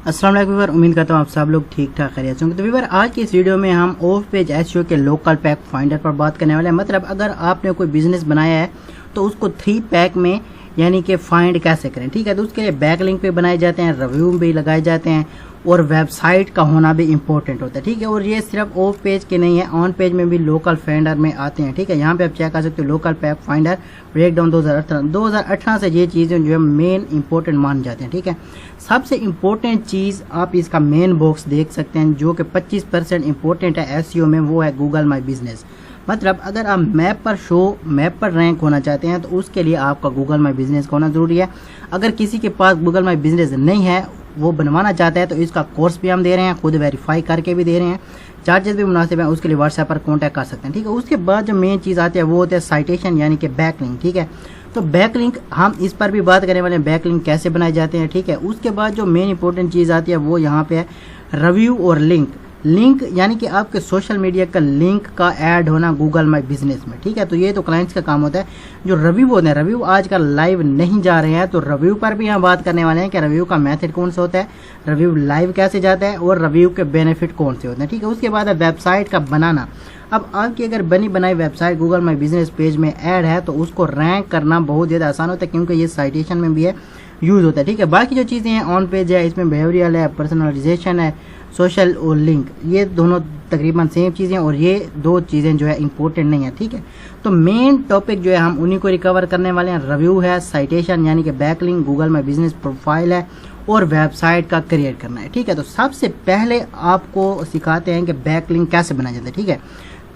अस्सलाम वालेकुम व्यूअर, उम्मीद करता हूँ आप सब लोग ठीक ठाक खैरियत से होंगे। तो व्यूअर, आज की इस वीडियो में हम ऑफ पेज एसईओ के लोकल पैक फाइंडर पर बात करने वाले हैं। मतलब अगर आपने कोई बिजनेस बनाया है तो उसको 3 पैक में यानी कि फाइंड कैसे करें, ठीक है। तो उसके लिए बैक लिंक पे बनाए जाते हैं, रिव्यू भी लगाए जाते हैं और वेबसाइट का होना भी इंपॉर्टेंट होता है, ठीक है। और ये सिर्फ ऑफ पेज के नहीं है, ऑन पेज में भी लोकल फाइंडर में आते हैं, ठीक है। यहाँ पे आप चेक कर सकते हो लोकल पैक फाइंडर ब्रेकडाउन 2018 से ये चीज़ें जो है मेन इंपॉर्टेंट मान जाते हैं, ठीक है। सबसे इम्पोर्टेंट चीज़ आप इसका मेन बॉक्स देख सकते हैं जो कि 25% इंपॉर्टेंट है एसईओ में, वो है गूगल माई बिजनेस। मतलब अगर आप मैप पर रैंक होना चाहते हैं तो उसके लिए आपका गूगल माई बिजनेस का होना जरूरी है। अगर किसी के पास गूगल माई बिजनेस नहीं है, वो बनवाना चाहता है, तो इसका कोर्स भी हम दे रहे हैं, खुद वेरीफाई करके भी दे रहे हैं, चार्जेस भी मुनासिब हैं। उसके लिए व्हाट्सएप पर कॉन्टैक्ट कर सकते हैं, ठीक है। उसके बाद जो मेन चीज़ आती है वो होता है साइटेशन यानी कि बैकलिंक, ठीक है। तो बैकलिंक हम इस पर भी बात करने वाले हैं, बैकलिंक कैसे बनाए जाते हैं, ठीक है। उसके बाद जो मेन इंपॉर्टेंट चीज़ आती है वो यहाँ पे है रिव्यू और लिंक यानी कि आपके सोशल मीडिया का लिंक का ऐड होना गूगल माई बिजनेस में, ठीक है। तो ये तो क्लाइंट्स का काम होता है। जो रिव्यू होते हैं, रिव्यू आजकल लाइव नहीं जा रहे हैं, तो रिव्यू पर भी हम बात करने वाले हैं कि रिव्यू का मेथड कौन सा होता है, रिव्यू लाइव कैसे जाता है और रिव्यू के बेनिफिट कौन से होते हैं, ठीक है। उसके बाद है वेबसाइट का बनाना। अब आपकी अगर बनी बनाई website Google my business page में ऐड है तो उसको रैंक करना बहुत ज़्यादा आसान होता है, क्योंकि ये साइटेशन में भी है, यूज़ होता है, ठीक है। बाकी जो चीज़ें हैं ऑन पेज है, इसमें बिहेवियरल है, पर्सनलाइजेशन है, सोशल और लिंक, ये दोनों तकरीबन सेम चीज़ें, और ये दो चीज़ें जो है इंपॉर्टेंट नहीं है, ठीक है। तो मेन टॉपिक जो है हम उन्हीं को रिकवर करने वाले हैं। रिव्यू है, साइटेशन यानी कि backlink, Google my business profile है और वेबसाइट का क्रिएट करना है, ठीक है। तो सबसे पहले आपको सिखाते हैं कि बैकलिंक कैसे बनाया जाता है, ठीक है।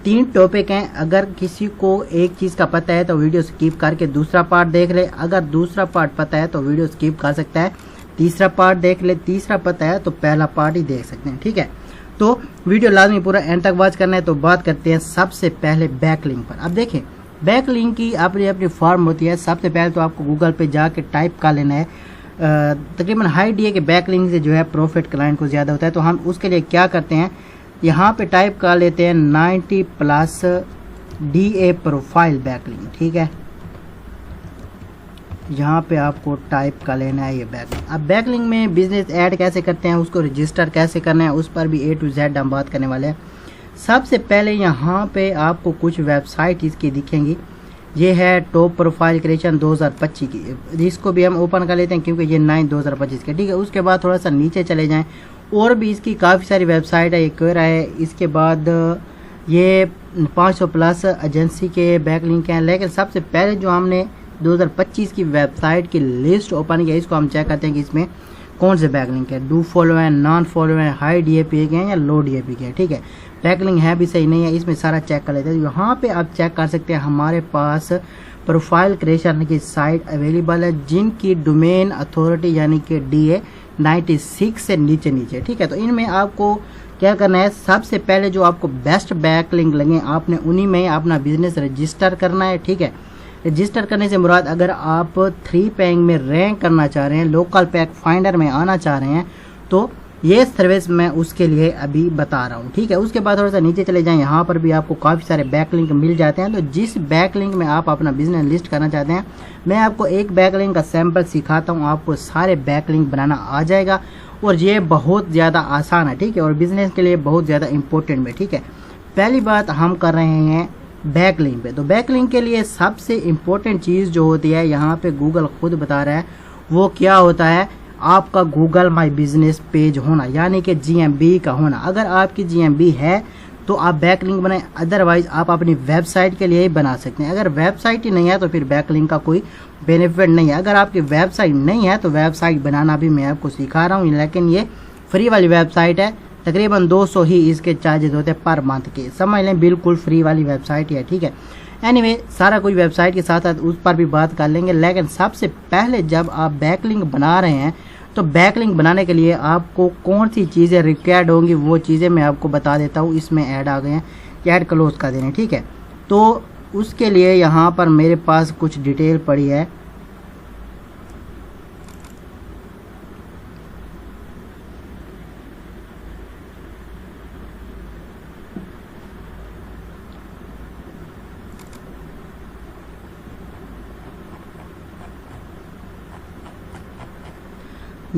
3 टॉपिक हैं। अगर किसी को एक चीज़ का पता है तो वीडियो स्किप करके दूसरा पार्ट देख ले, अगर दूसरा पार्ट पता है तो वीडियो स्किप कर सकता है, तीसरा पार्ट देख ले, तीसरा पता है तो पहला पार्ट ही देख सकते हैं, ठीक है। तो वीडियो लाजमी पूरा एंड तक वॉच करना है। तो बात करते हैं सबसे पहले बैकलिंक पर। अब देखें, बैकलिंक की अपनी अपनी फॉर्म होती है। सबसे पहले तो आपको गूगल पे जाके टाइप कर लेना है, तकरीबन हाई डीए के बैकलिंक से जो है प्रॉफिट क्लाइंट को ज़्यादा होता है। तो हम उसके लिए क्या करते हैं, यहाँ पे टाइप कर लेते हैं 90+ DA प्रोफाइल बैकलिंक, ठीक है। यहाँ पे आपको टाइप कर लेना है ये बैकलिंक। अब बैकलिंक में बिजनेस ऐड कैसे करते हैं, उसको रजिस्टर कैसे करना है, उस पर भी A to Z हम बात करने वाले हैं। सबसे पहले यहाँ पे आपको कुछ वेबसाइट इसकी दिखेंगी। ये है टॉप प्रोफाइल क्रिएशन 2025 की, इसको भी हम ओपन कर लेते हैं क्योंकि ये 9/2025 के, ठीक है। उसके बाद थोड़ा सा नीचे चले जाएं, और भी इसकी काफ़ी सारी वेबसाइट है, ये क्वेरा है। इसके बाद ये 500+ एजेंसी के बैकलिंक हैं। लेकिन सबसे पहले जो हमने 2025 की वेबसाइट की लिस्ट ओपन किया, इसको हम चेक करते हैं कि इसमें कौन से बैकलिंक है, डू फॉलो है, नॉन फॉलो है, हाई DAP के हैं या लो DAP के हैं, ठीक है। बैकलिंक है भी सही नहीं है, इसमें सारा चेक कर लेते हैं। यहाँ पे आप चेक कर सकते हैं हमारे पास प्रोफाइल क्रिएशन की साइट अवेलेबल है जिनकी डोमेन अथॉरिटी यानी कि DA 96 से नीचे, ठीक है। तो इनमें आपको क्या करना है, सबसे पहले जो आपको बेस्ट बैकलिंक लगे आपने उन्हीं में अपना बिजनेस रजिस्टर करना है, ठीक है। रजिस्टर करने से मुराद अगर आप 3 पैक में रैंक करना चाह रहे हैं, लोकल पैक फाइंडर में आना चाह रहे हैं, तो ये सर्विस मैं उसके लिए अभी बता रहा हूँ, ठीक है। उसके बाद थोड़ा सा नीचे चले जाएं, यहाँ पर भी आपको काफ़ी सारे बैकलिंक मिल जाते हैं। तो जिस बैकलिंक में आप अपना बिजनेस लिस्ट करना चाहते हैं, मैं आपको एक बैकलिंक का सैंपल सिखाता हूँ, आपको सारे बैकलिंक बनाना आ जाएगा और ये बहुत ज़्यादा आसान है, ठीक है, और बिजनेस के लिए बहुत ज़्यादा इंपॉर्टेंट भी, ठीक है। पहली बात हम कर रहे हैं बैकलिंक पे। तो बैकलिंक के लिए सबसे इम्पोर्टेंट चीज़ जो होती है, यहाँ पे गूगल खुद बता रहा है, वो क्या होता है, आपका गूगल माई बिजनेस पेज होना यानी कि GMB का होना। अगर आपकी GMB है तो आप बैकलिंक बनाएं, अदरवाइज आप अपनी वेबसाइट के लिए ही बना सकते हैं। अगर वेबसाइट ही नहीं है तो फिर बैकलिंक का कोई बेनिफिट नहीं है। अगर आपकी वेबसाइट नहीं है तो वेबसाइट बनाना भी मैं आपको सिखा रहा हूँ, लेकिन ये फ्री वाली वेबसाइट है, तकरीबन 200 ही इसके चार्जेस होते हैं पर मंथ के, समझ लें बिल्कुल फ्री वाली वेबसाइट है, ठीक है। एनीवे, सारा कुछ वेबसाइट के साथ साथ उस पर भी बात कर लेंगे। लेकिन सबसे पहले जब आप बैकलिंक बना रहे हैं तो बैकलिंक बनाने के लिए आपको कौन सी चीज़ें रिक्वायर्ड होंगी वो चीज़ें मैं आपको बता देता हूँ। इसमें ऐड आ गए हैं, ऐड क्लोज कर देने, ठीक है। तो उसके लिए यहाँ पर मेरे पास कुछ डिटेल पड़ी है।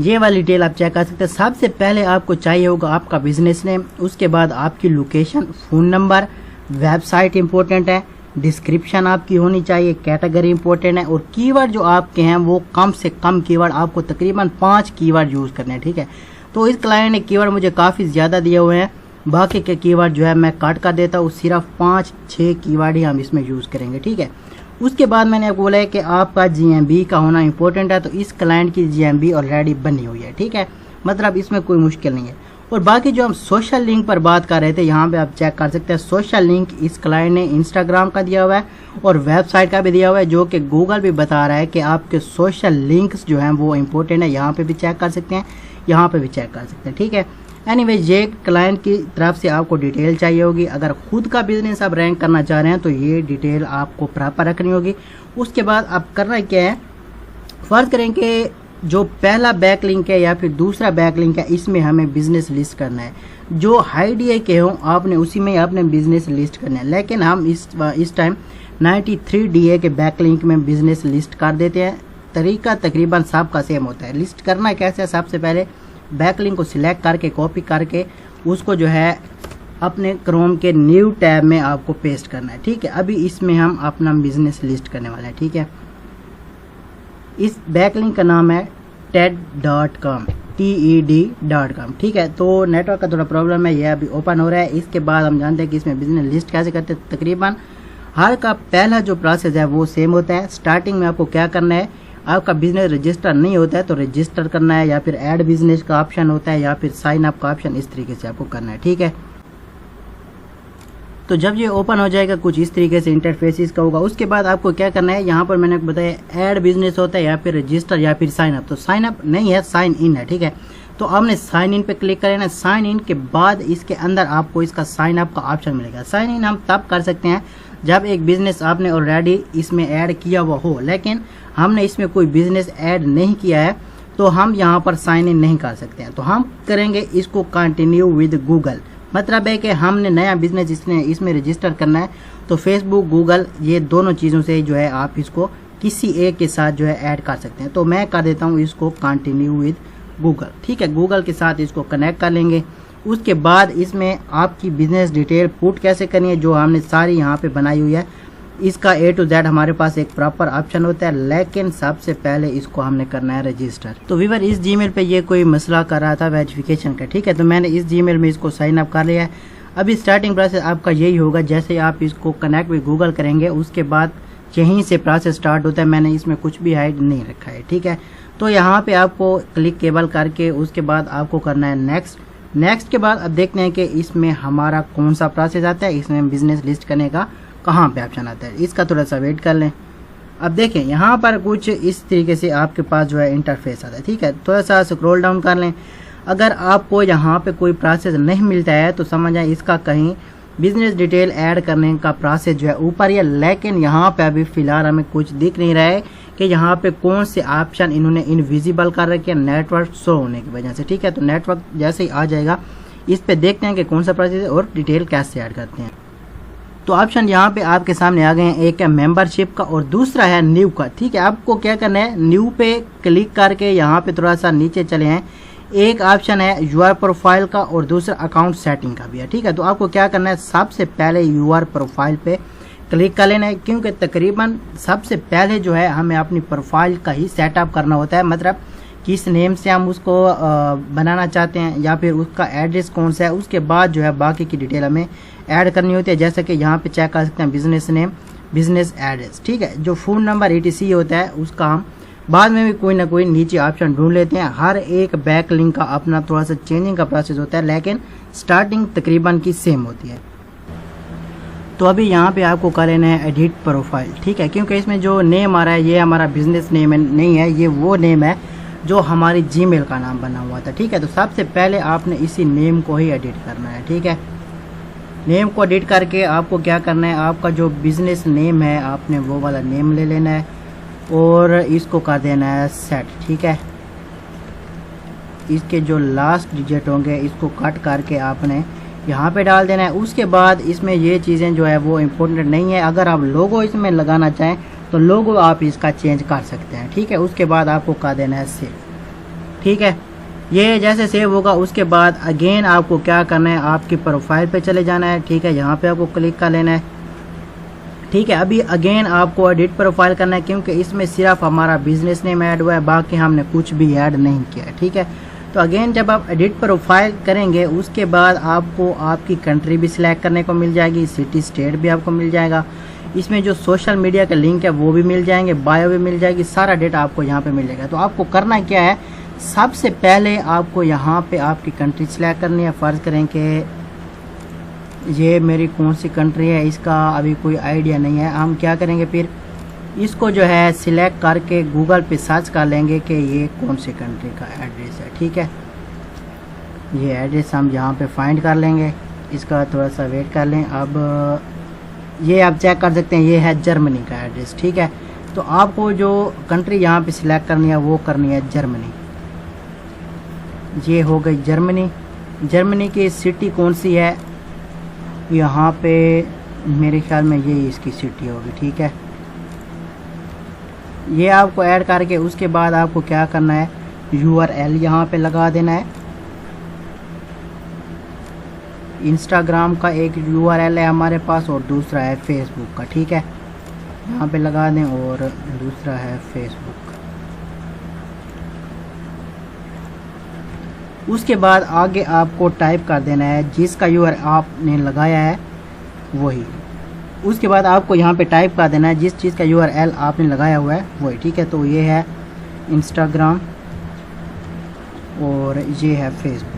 ये वाली डिटेल आप चेक कर सकते हैं। सबसे पहले आपको चाहिए होगा आपका बिजनेस नेम, उसके बाद आपकी location, phone number, website important है, डिस्क्रिप्शन आपकी होनी चाहिए, कैटेगरी इंपॉर्टेंट है, और कीवर्ड जो आपके हैं वो कम से कम कीवर्ड, आपको तकरीबन 5 कीवर्ड यूज़ करने हैं। ठीक है, तो इस क्लाइंट ने कीवर्ड मुझे काफ़ी ज़्यादा दिए हुए हैं, बाकी के कीवर्ड जो है मैं काट कर देता हूँ, सिर्फ 5-6 कीवर्ड ही हम इसमें यूज़ करेंगे। ठीक है, उसके बाद मैंने आपको बोला है कि आपका GMB का होना इंपॉर्टेंट है, तो इस क्लाइंट की GMB ऑलरेडी बनी हुई है। ठीक है, मतलब इसमें कोई मुश्किल नहीं है। और बाकी जो हम सोशल लिंक पर बात कर रहे थे, यहाँ पे आप चेक कर सकते हैं, सोशल लिंक इस क्लाइंट ने इंस्टाग्राम का दिया हुआ है और वेबसाइट का भी दिया हुआ है, जो कि गूगल भी बता रहा है कि आपके सोशल लिंक्स जो हैं वो इंपॉर्टेंट है। यहाँ पे भी चेक कर सकते हैं, यहाँ पे भी चेक कर सकते हैं। ठीक है, एनीवे ये क्लाइंट की तरफ से आपको डिटेल चाहिए होगी। अगर खुद का बिजनेस आप रैंक करना चाह रहे हैं तो ये डिटेल आपको प्रॉपर रखनी होगी। उसके बाद आप करना क्या है, फर्ज करें कि जो पहला बैक लिंक है या फिर दूसरा बैक लिंक है, इसमें हमें बिजनेस लिस्ट करना है। जो हाई DA के हों आपने उसी में आपने बिजनेस लिस्ट करना है, लेकिन हम इस टाइम 93 DA के बैक लिंक में बिजनेस लिस्ट कर देते हैं। तरीका तकरीबन सबका सेम होता है। लिस्ट करना कैसे है, सबसे पहले बैक लिंक को सिलेक्ट करके कॉपी करके उसको जो है अपने क्रोम के न्यू टैब में आपको पेस्ट करना है। ठीक है, अभी इसमें हम अपना बिजनेस लिस्ट करने वाले हैं। ठीक है, इस बैकलिंक का नाम है TED.com, TED.com। ठीक है, तो नेटवर्क का थोड़ा प्रॉब्लम है, ये अभी ओपन हो रहा है। इसके बाद हम जानते हैं कि इसमें बिजनेस लिस्ट कैसे करते हैं। तकरीबन हर का पहला जो प्रोसेस है वो सेम होता है। स्टार्टिंग में आपको क्या करना है, आपका बिजनेस रजिस्टर नहीं होता है तो रजिस्टर करना है, या फिर ऐड बिजनेस का ऑप्शन होता है, या फिर साइन अप का ऑप्शन, इस तरीके से आपको करना है। ठीक है, तो जब ये ओपन हो जाएगा कुछ इस तरीके से इंटरफेस इसका होगा। उसके बाद आपको क्या करना है, यहाँ पर मैंने बताया ऐड बिजनेस होता है या फिर रजिस्टर या फिर साइन अप। तो साइन अप नहीं है, साइन इन है। ठीक है, तो आपने साइन इन पे क्लिक करना है। साइन इन के बाद इसके अंदर आपको इसका साइन अप का ऑप्शन मिलेगा। साइन इन हम तब कर सकते हैं जब एक बिजनेस आपने ऑलरेडी इसमें ऐड किया हुआ हो, लेकिन हमने इसमें कोई बिजनेस ऐड नहीं किया है तो हम यहाँ पर साइन इन नहीं कर सकते हैं। तो हम करेंगे इसको कंटिन्यू विद गूगल, मतलब है कि हमने नया बिजनेस इसमें रजिस्टर करना है। तो फेसबुक, गूगल, ये दोनों चीज़ों से जो है आप इसको किसी एक के साथ जो है ऐड कर सकते हैं। तो मैं कर देता हूँ इसको कंटिन्यू विद गूगल। ठीक है, गूगल के साथ इसको कनेक्ट कर लेंगे। उसके बाद इसमें आपकी बिजनेस डिटेल पुट कैसे करनी है, जो हमने सारी यहाँ पे बनाई हुई है, इसका A to Z हमारे पास एक प्रॉपर ऑप्शन होता है, लेकिन सबसे पहले इसको हमने करना है रजिस्टर। तो व्यूअर इस जीमेल पे ये कोई मसला कर रहा था वेरिफिकेशन का। ठीक है, तो मैंने इस जीमेल में इसको साइन अप कर लिया है। अभी स्टार्टिंग प्रोसेस आपका यही होगा, जैसे आप इसको कनेक्ट विद गूगल करेंगे उसके बाद यहीं से प्रोसेस स्टार्ट होता है। मैंने इसमें कुछ भी हाइड नहीं रखा है। ठीक है, तो यहाँ पे आपको क्लिक केबल करके उसके बाद आपको करना है नेक्स्ट। नेक्स्ट के बाद अब देखते हैं कि इसमें हमारा कौन सा प्रोसेस आता है, इसमें बिजनेस लिस्ट करने का कहाँ पे ऑप्शन आता है, इसका थोड़ा सा वेट कर लें। अब देखें यहाँ पर कुछ इस तरीके से आपके पास जो है इंटरफेस आता है। ठीक है, थोड़ा सा स्क्रॉल डाउन कर लें। अगर आपको यहाँ पे कोई प्रोसेस नहीं मिलता है तो समझ आए इसका कहीं बिजनेस डिटेल ऐड करने का प्रोसेस जो है ऊपर है, लेकिन यहाँ पे अभी फिलहाल हमें कुछ दिख नहीं रहा है कि यहाँ पे कौन से ऑप्शन इन्होंने इनविजिबल कर रखे हैं नेटवर्क शो होने की वजह से। ठीक है, तो नेटवर्क जैसे ही आ जाएगा इस पे देखते हैं कि कौन सा प्रोसेस है और डिटेल कैसे ऐड करते हैं। तो ऑप्शन यहाँ पे आपके सामने आ गए हैं, एक है मेंबरशिप का और दूसरा है न्यू का। ठीक है, आपको क्या करना है, न्यू पे क्लिक करके यहाँ पे थोड़ा सा नीचे चले हैं, एक ऑप्शन है यूआर प्रोफाइल का और दूसरा अकाउंट सेटिंग का भी है। ठीक है, तो आपको क्या करना है, सबसे पहले यूआर प्रोफाइल पे क्लिक कर लेना है, क्योंकि तकरीबन सबसे पहले जो है हमें अपनी प्रोफाइल का ही सेटअप करना होता है, मतलब किस नेम से हम उसको बनाना चाहते हैं या फिर उसका एड्रेस कौन सा है। उसके बाद जो है बाकी की डिटेल हमें ऐड करनी होती है, जैसे कि यहाँ पे चेक कर सकते हैं बिजनेस नेम, बिजनेस एड्रेस। ठीक है, जो फ़ोन नंबर ETC होता है उसका हम बाद में भी कोई ना कोई नीचे ऑप्शन ढूंढ लेते हैं। हर एक बैक लिंक का अपना थोड़ा सा चेंजिंग का प्रोसेस होता है, लेकिन स्टार्टिंग तकरीबन की सेम होती है। तो अभी यहाँ पे आपको कर लेना है एडिट प्रोफाइल। ठीक है, क्योंकि इसमें जो नेम आ रहा है ये हमारा बिजनेस नेम नहीं है, ये वो नेम है जो हमारी जीमेल का नाम बना हुआ था। ठीक है, तो सबसे पहले आपने इसी नेम को ही एडिट करना है। ठीक है, नेम को एडिट करके आपको क्या करना है, आपका जो बिजनेस नेम है आपने वो वाला नेम ले लेना है और इसको कर देना है सेट। ठीक है, इसके जो लास्ट डिजिट होंगे इसको कट करके आपने यहाँ पे डाल देना है। उसके बाद इसमें ये चीज़ें जो है वो इम्पोर्टेंट नहीं है, अगर आप लोगो इसमें लगाना चाहें तो लोगो आप इसका चेंज कर सकते हैं। ठीक है, उसके बाद आपको कर देना है सेव। ठीक है, ये जैसे सेव होगा उसके बाद अगेन आपको क्या करना है, आपकी प्रोफाइल पे चले जाना है। ठीक है, यहाँ पे आपको क्लिक कर लेना है। ठीक है, अभी अगेन आपको एडिट प्रोफाइल करना है, क्योंकि इसमें सिर्फ हमारा बिजनेस नेम ऐड हुआ है, बाकी हमने कुछ भी ऐड नहीं किया है। ठीक है, तो अगेन जब आप एडिट प्रोफाइल करेंगे उसके बाद आपको आपकी कंट्री भी सिलेक्ट करने को मिल जाएगी, सिटी स्टेट भी आपको मिल जाएगा, इसमें जो सोशल मीडिया का लिंक है वो भी मिल जाएंगे, बायो भी मिल जाएगी, सारा डेटा आपको यहाँ पे मिल जाएगा। तो आपको करना क्या है, सबसे पहले आपको यहाँ पे आपकी कंट्री सिलेक्ट करनी है। फ़र्ज़ करें कि ये मेरी कौन सी कंट्री है, इसका अभी कोई आइडिया नहीं है। हम क्या करेंगे, फिर इसको जो है सिलेक्ट करके गूगल पे सर्च कर लेंगे कि ये कौन सी कंट्री का एड्रेस है। ठीक है, ये एड्रेस हम यहाँ पे फाइंड कर लेंगे, इसका थोड़ा सा वेट कर लें। अब ये आप चेक कर सकते हैं, ये है जर्मनी का एड्रेस। ठीक है, तो आपको जो कंट्री यहाँ पे सिलेक्ट करनी है वो करनी है जर्मनी। ये हो गई जर्मनी। जर्मनी की सिटी कौन सी है, यहाँ पे मेरे ख्याल में ये इसकी सिटी होगी। ठीक है, ये आपको ऐड करके उसके बाद आपको क्या करना है, URL यहाँ पे लगा देना है। इंस्टाग्राम का एक URL है हमारे पास और दूसरा है फेसबुक का। ठीक है, यहाँ पे लगा दें, और दूसरा है फेसबुक। उसके बाद आगे आपको टाइप कर देना है जिसका URL आपने लगाया है वही। उसके बाद आपको यहाँ पे टाइप कर देना है जिस चीज़ का URL आपने लगाया हुआ है वही। ठीक है, तो ये है इंस्टाग्राम और ये है फेसबुक।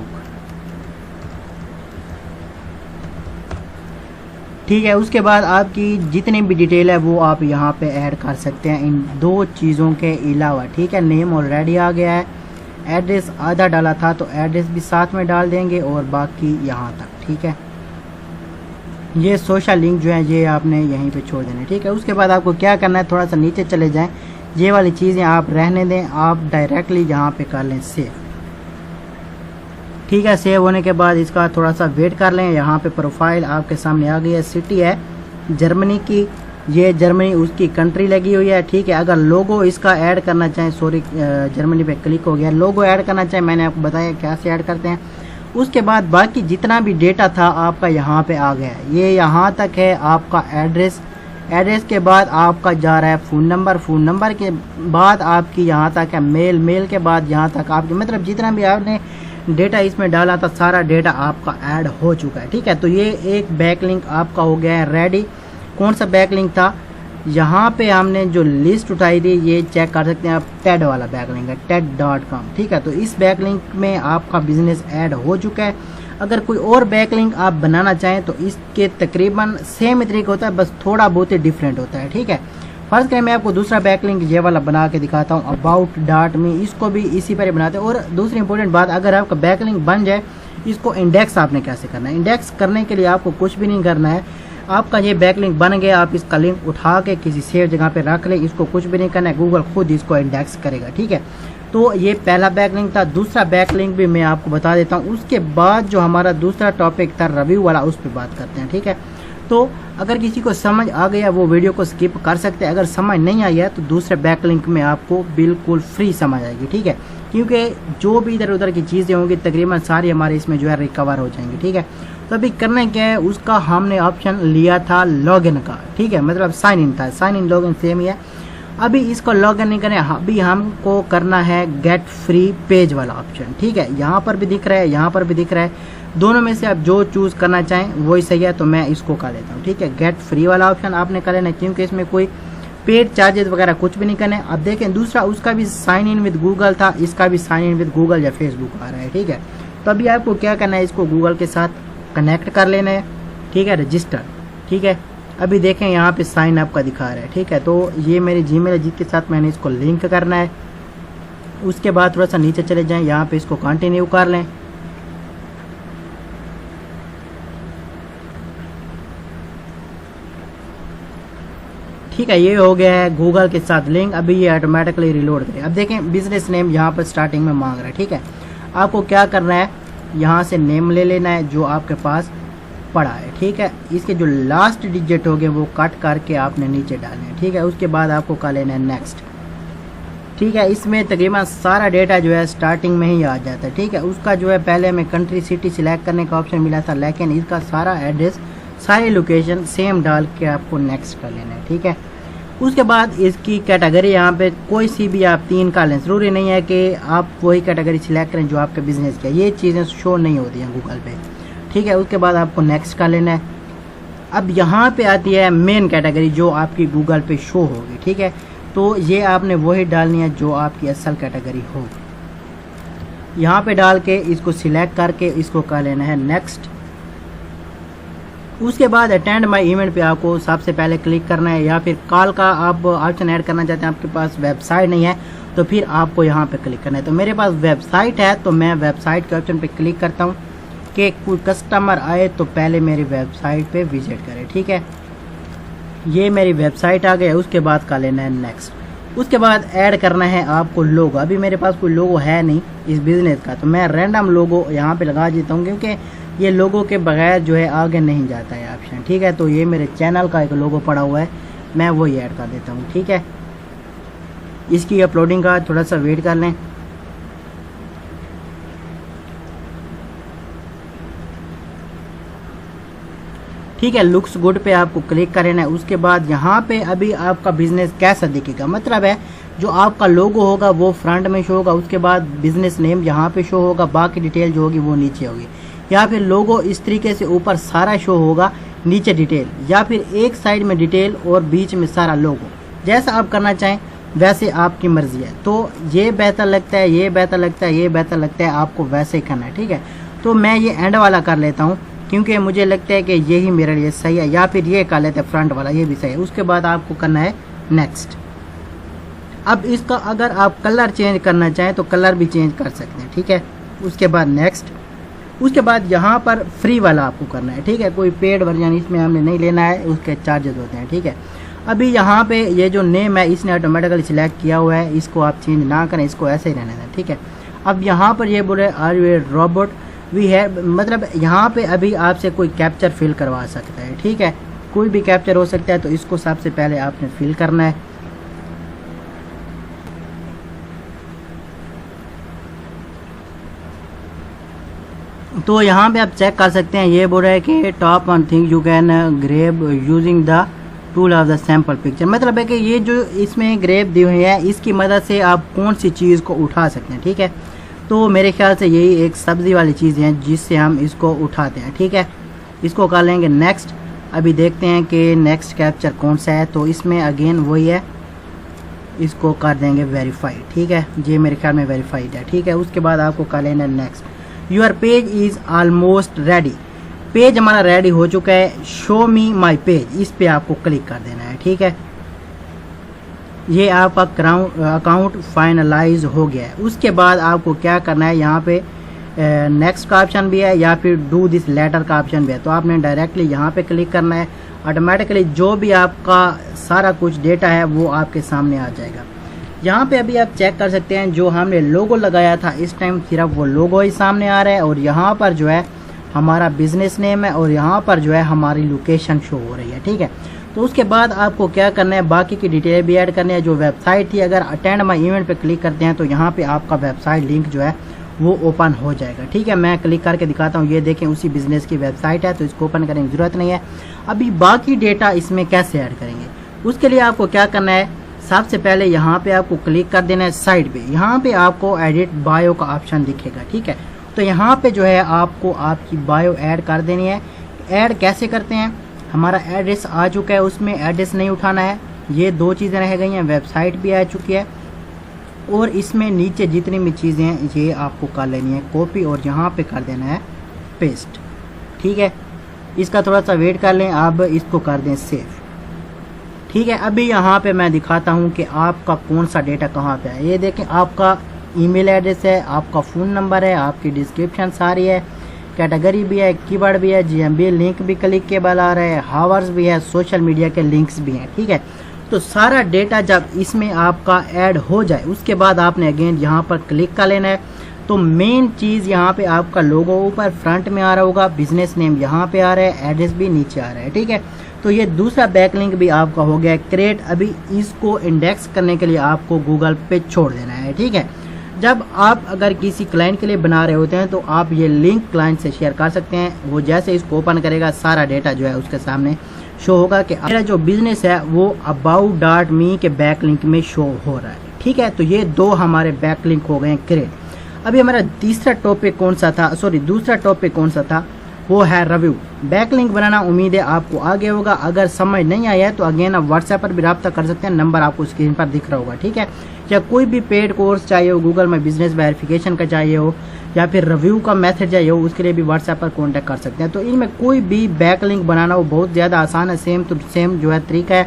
ठीक है, उसके बाद आपकी जितनी भी डिटेल है वो आप यहाँ पे ऐड कर सकते हैं इन दो चीज़ों के अलावा। ठीक है, नेम ऑलरेडी आ गया है, एड्रेस आधा डाला था तो एड्रेस भी साथ में डाल देंगे और बाकी यहाँ तक। ठीक है, ये सोशल लिंक जो है ये आपने यहीं पे छोड़ देना है। ठीक है, उसके बाद आपको क्या करना है, थोड़ा सा नीचे चले जाएं, ये वाली चीज़ें आप रहने दें, आप डायरेक्टली यहाँ पे कर लें सेव। ठीक है, सेव होने के बाद इसका थोड़ा सा वेट कर लें। यहाँ पे प्रोफाइल आपके सामने आ गई है, सिटी है जर्मनी की, ये जर्मनी उसकी कंट्री लगी हुई है। ठीक है, अगर लोगो इसका ऐड करना चाहें, सॉरी जर्मनी पे क्लिक हो गया, लोगो ऐड करना चाहें, मैंने आपको बताया कैसे ऐड करते हैं। उसके बाद बाकी जितना भी डेटा था आपका यहाँ पे आ गया है, ये यहाँ तक है आपका एड्रेस। एड्रेस के बाद आपका जा रहा है फ़ोन नंबर, फ़ोन नंबर के बाद आपकी यहाँ तक है मेल, मेल के बाद यहाँ तक आपकी, मतलब जितना भी आपने डेटा इसमें डाला था सारा डेटा आपका ऐड हो चुका है। ठीक है, तो ये एक बैकलिंक आपका हो गया है रेडी। कौन सा बैकलिंक था, यहाँ पे हमने जो लिस्ट उठाई थी ये चेक कर सकते हैं आप, टेड वाला बैकलिंक है, TED.com। ठीक है, तो इस बैकलिंक में आपका बिजनेस ऐड हो चुका है। अगर कोई और बैकलिंक आप बनाना चाहें तो इसके तकरीबन सेम ही तरीका होता है, बस थोड़ा बहुत ही डिफरेंट होता है। ठीक है, फर्स्ट करें मैं आपको दूसरा बैकलिंक ये वाला बना के दिखाता हूँ, about.me, इसको भी इसी पर ही बनाते हैं। और दूसरी इंपॉर्टेंट बात, अगर आपका बैकलिंक बन जाए इसको इंडेक्स आपने कैसे करना है। इंडेक्स करने के लिए आपको कुछ भी नहीं करना है, आपका ये बैकलिंक बन गया, आप इसका लिंक उठा के किसी सेफ जगह पे रख लें, इसको कुछ भी नहीं करना है, गूगल खुद इसको इंडेक्स करेगा। ठीक है, तो ये पहला बैकलिंक था। दूसरा बैकलिंक भी मैं आपको बता देता हूँ। उसके बाद जो हमारा दूसरा टॉपिक था रिव्यू वाला, उस पर बात करते हैं। ठीक है, तो अगर किसी को समझ आ गया वो वीडियो को स्किप कर सकते हैं, अगर समझ नहीं आई है तो दूसरे बैकलिंक में आपको बिल्कुल फ्री समझ आएगी। ठीक है, क्योंकि जो भी इधर उधर की चीज़ें होंगी तकरीबन सारी हमारे इसमें जो है रिकवर हो जाएंगी। ठीक है, तो अभी करना क्या है, उसका हमने ऑप्शन लिया था लॉगिन का। ठीक है, मतलब साइन इन था, साइन इन लॉगिन सेम ही है। अभी इसको लॉगिन नहीं करें, अभी हमको करना है गेट फ्री पेज वाला ऑप्शन। ठीक है, यहाँ पर भी दिख रहा है, यहाँ पर भी दिख रहा है, दोनों में से आप जो चूज़ करना चाहें वही सही है, तो मैं इसको कर लेता हूँ। ठीक है, गेट फ्री वाला ऑप्शन आपने कर लेना, क्योंकि इसमें कोई पेड चार्जेस वगैरह कुछ भी नहीं करने। अब देखें दूसरा उसका भी साइन इन विद गूगल था, इसका भी साइन इन विद गूगल या फेसबुक आ रहा है। ठीक है, तो अभी आपको क्या करना है, इसको गूगल के साथ कनेक्ट कर लेना है। ठीक है, रजिस्टर। ठीक है, अभी देखें यहाँ पे साइन अप का दिखा रहा है। ठीक है, तो ये मेरी जीमेल है जिसके साथ मैंने इसको लिंक करना है। उसके बाद थोड़ा सा नीचे चले जाएं, यहाँ पे इसको कंटिन्यू कर लें। ठीक है, ये हो गया है गूगल के साथ लिंक। अभी ये ऑटोमेटिकली रिलोड करे। अब देखें बिजनेस नेम यहाँ पर स्टार्टिंग में मांग रहा है। ठीक है, आपको क्या करना है, यहाँ से नेम ले लेना है जो आपके पास पड़ा है। ठीक है, इसके जो लास्ट डिजिट हो गए वो कट करके आपने नीचे डालने हैं। ठीक है, उसके बाद आपको कर लेना है नेक्स्ट। ठीक है। इसमें तकरीबन सारा डेटा जो है स्टार्टिंग में ही आ जाता है। ठीक है, उसका जो है पहले हमें कंट्री सिटी सिलेक्ट करने का ऑप्शन मिला था, लेकिन इसका सारा एड्रेस सारी लोकेशन सेम डाल के आपको नेक्स्ट कर लेना है। ठीक है, उसके बाद इसकी कैटेगरी यहाँ पे कोई सी भी आप 3 का लें, ज़रूरी नहीं है कि आप वही कैटेगरी सिलेक्ट करें जो आपके बिजनेस की है, ये चीज़ें शो नहीं होती हैं गूगल पे। ठीक है, उसके बाद आपको नेक्स्ट का लेना है। अब यहाँ पे आती है मेन कैटेगरी जो आपकी गूगल पे शो होगी। ठीक है, तो ये आपने वही डालनी है जो आपकी असल कैटेगरी हो। यहाँ पे डाल के इसको सिलेक्ट करके इसको कर लेना है नेक्स्ट। उसके बाद अटेंड माय इवेंट पे आपको सबसे पहले क्लिक करना है, या फिर कॉल का आप ऑप्शन ऐड करना चाहते हैं, आपके पास वेबसाइट नहीं है तो फिर आपको यहाँ पे क्लिक करना है। तो मेरे पास वेबसाइट है तो मैं वेबसाइट के ऑप्शन पे क्लिक करता हूँ कि कोई कस्टमर आए तो पहले मेरी वेबसाइट पे विजिट करे। ठीक है, ये मेरी वेबसाइट आ गई। उसके बाद का लेना है नेक्स्ट। उसके बाद ऐड करना है आपको लोगो। अभी मेरे पास कोई लोगो है नहीं इस बिज़नेस का, तो मैं रैंडम लोगो यहाँ पे लगा देता हूँ, क्योंकि ये लोगो के बगैर जो है आगे नहीं जाता है ऑप्शन। ठीक है, तो ये मेरे चैनल का एक लोगो पड़ा हुआ है, मैं वही ऐड कर देता हूँ। ठीक है, इसकी अपलोडिंग का थोड़ा सा वेट कर लें। ठीक है, लुक्स गुड पे आपको क्लिक करना है। उसके बाद यहाँ पे अभी आपका बिजनेस कैसा दिखेगा, मतलब है जो आपका लोगो होगा वो फ्रंट में शो होगा, उसके बाद बिजनेस नेम यहाँ पे शो होगा, बाकी डिटेल जो होगी वो नीचे होगी, या फिर लोगो इस तरीके से ऊपर सारा शो होगा, नीचे डिटेल, या फिर एक साइड में डिटेल और बीच में सारा लोगो। जैसा आप करना चाहें वैसे आपकी मर्जी है। तो ये बेहतर लगता है, ये बेहतर लगता है, ये बेहतर लगता है, आपको वैसे ही करना है। ठीक है, तो मैं ये एंड वाला कर लेता हूँ क्योंकि मुझे लगता है कि यही मेरे लिए सही है, या फिर ये कर लेते हैं फ्रंट वाला, ये भी सही है। उसके बाद आपको करना है नेक्स्ट। अब इसका अगर आप कलर चेंज करना चाहें तो कलर भी चेंज कर सकते हैं। ठीक है, उसके बाद नेक्स्ट। उसके बाद यहाँ पर फ्री वाला आपको करना है। ठीक है, कोई पेड वर्जन इसमें हमने नहीं लेना है, उसके चार्जेस होते हैं। ठीक है, अभी यहाँ पे ये जो नेम है इसने ऑटोमेटिकली सिलेक्ट किया हुआ है, इसको आप चेंज ना करें, इसको ऐसे ही रहने दें। ठीक है, अब यहाँ पर ये बोले आर यू ए रोबोट वी है, मतलब यहाँ पे अभी आपसे कोई कैप्चर फिल करवा सकता है। ठीक है, कोई भी कैप्चर हो सकता है, तो इसको सबसे पहले आपने फिल करना है। तो यहाँ पे आप चेक कर सकते हैं, ये बोल रहा है कि top one thing you can grab using the tool of the sample picture, मतलब है कि ये जो इसमें ग्रेब दी हुई है इसकी मदद से आप कौन सी चीज़ को उठा सकते हैं। ठीक है, तो मेरे ख्याल से यही एक सब्ज़ी वाली चीज़ है जिससे हम इसको उठाते हैं। ठीक है, इसको कर लेंगे नेक्स्ट। अभी देखते हैं कि नेक्स्ट कैप्चर कौन सा है, तो इसमें अगेन वही है, इसको कर देंगे वेरीफाइड। ठीक है, ये मेरे ख्याल में वेरीफाइड है। ठीक है, उसके बाद आपको कर लेना next. Your page is almost ready, page हमारा रेडी हो चुका है। शो मी माई पेज, इस पे आपको क्लिक कर देना है। ठीक है, ये आपका अकाउंट फाइनलाइज हो गया है। उसके बाद आपको क्या करना है, यहाँ पे नेक्स्ट का ऑप्शन भी है, या फिर डू दिस लेटर का ऑप्शन भी है, तो आपने डायरेक्टली यहाँ पे क्लिक करना है। ऑटोमेटिकली जो भी आपका सारा कुछ डेटा है वो आपके सामने आ जाएगा। यहाँ पे अभी आप चेक कर सकते हैं, जो हमने लोगो लगाया था इस टाइम सिर्फ वो लोगो ही सामने आ रहा है, और यहाँ पर जो है हमारा बिजनेस नेम है, और यहाँ पर जो है हमारी लोकेशन शो हो रही है। ठीक है, तो उसके बाद आपको क्या करना है, बाकी की डिटेल भी ऐड करनी है। जो वेबसाइट थी, अगर अटेंड माय इवेंट पे क्लिक करते हैं तो यहाँ पे आपका वेबसाइट लिंक जो है वो ओपन हो जाएगा। ठीक है, मैं क्लिक करके दिखाता हूँ, ये देखें उसी बिजनेस की वेबसाइट है, तो इसको ओपन करने की ज़रूरत नहीं है। अभी बाकी डेटा इसमें कैसे ऐड करेंगे, उसके लिए आपको क्या करना है, सबसे पहले यहाँ पे आपको क्लिक कर देना है साइड पे, यहाँ पे आपको एडिट बायो का ऑप्शन दिखेगा। ठीक है, तो यहाँ पे जो है आपको आपकी बायो ऐड कर देनी है। ऐड कैसे करते हैं, हमारा एड्रेस आ चुका है, उसमें एड्रेस नहीं उठाना है, ये 2 चीज़ें रह गई हैं, वेबसाइट भी आ चुकी है, और इसमें नीचे जितनी भी चीज़ें हैं ये आपको कर लेनी है कॉपी, और यहाँ पे कर देना है पेस्ट। ठीक है, इसका थोड़ा सा वेट कर लें, अब इसको कर दें सेव। ठीक है, अभी यहाँ पे मैं दिखाता हूँ कि आपका कौन सा डेटा कहाँ पे है। ये देखें, आपका ईमेल एड्रेस है, आपका फ़ोन नंबर है, आपकी डिस्क्रिप्शन सारी है, कैटेगरी भी है, कीवर्ड भी है, जीएमबी लिंक भी क्लिकेबल आ रहा है, हावर्स भी है, सोशल मीडिया के लिंक्स भी हैं। ठीक है, तो सारा डेटा जब इसमें आपका ऐड हो जाए उसके बाद आपने अगेन यहाँ पर क्लिक कर लेना है। तो मेन चीज़ यहाँ पे आपका लोगो ऊपर फ्रंट में आ रहा होगा, बिजनेस नेम यहाँ पे आ रहा है, एड्रेस भी नीचे आ रहा है। ठीक है, तो ये दूसरा बैकलिंक भी आपका हो गया क्रिएट। अभी इसको इंडेक्स करने के लिए आपको गूगल पे छोड़ देना है, ठीक है। जब आप अगर किसी क्लाइंट के लिए बना रहे होते हैं तो आप ये लिंक क्लाइंट से शेयर कर सकते हैं। वो जैसे इसको ओपन करेगा सारा डेटा जो है उसके सामने शो होगा कि मेरा जो बिजनेस है वो about.me के बैकलिंक में शो हो रहा है, ठीक है। तो ये दो हमारे बैकलिंक हो गए क्रिएट। अभी हमारा दूसरा टॉपिक कौन सा था, वो है रिव्यू। बैकलिंक बनाना उम्मीद है आपको आ गया होगा। अगर समझ नहीं आया है तो अगेन आप व्हाट्सएप पर भी रब्ता कर सकते हैं, नंबर आपको स्क्रीन पर दिख रहा होगा, ठीक है। या कोई भी पेड कोर्स चाहिए हो, गूगल में बिजनेस वेरिफिकेशन का चाहिए हो, या फिर रिव्यू का मेथड चाहिए हो, उसके लिए भी व्हाट्सएप पर कॉन्टैक्ट कर सकते हैं। तो इनमें कोई भी बैकलिंक बनाना वो बहुत ज़्यादा आसान है, सेम टू सेम जो है तरीका है।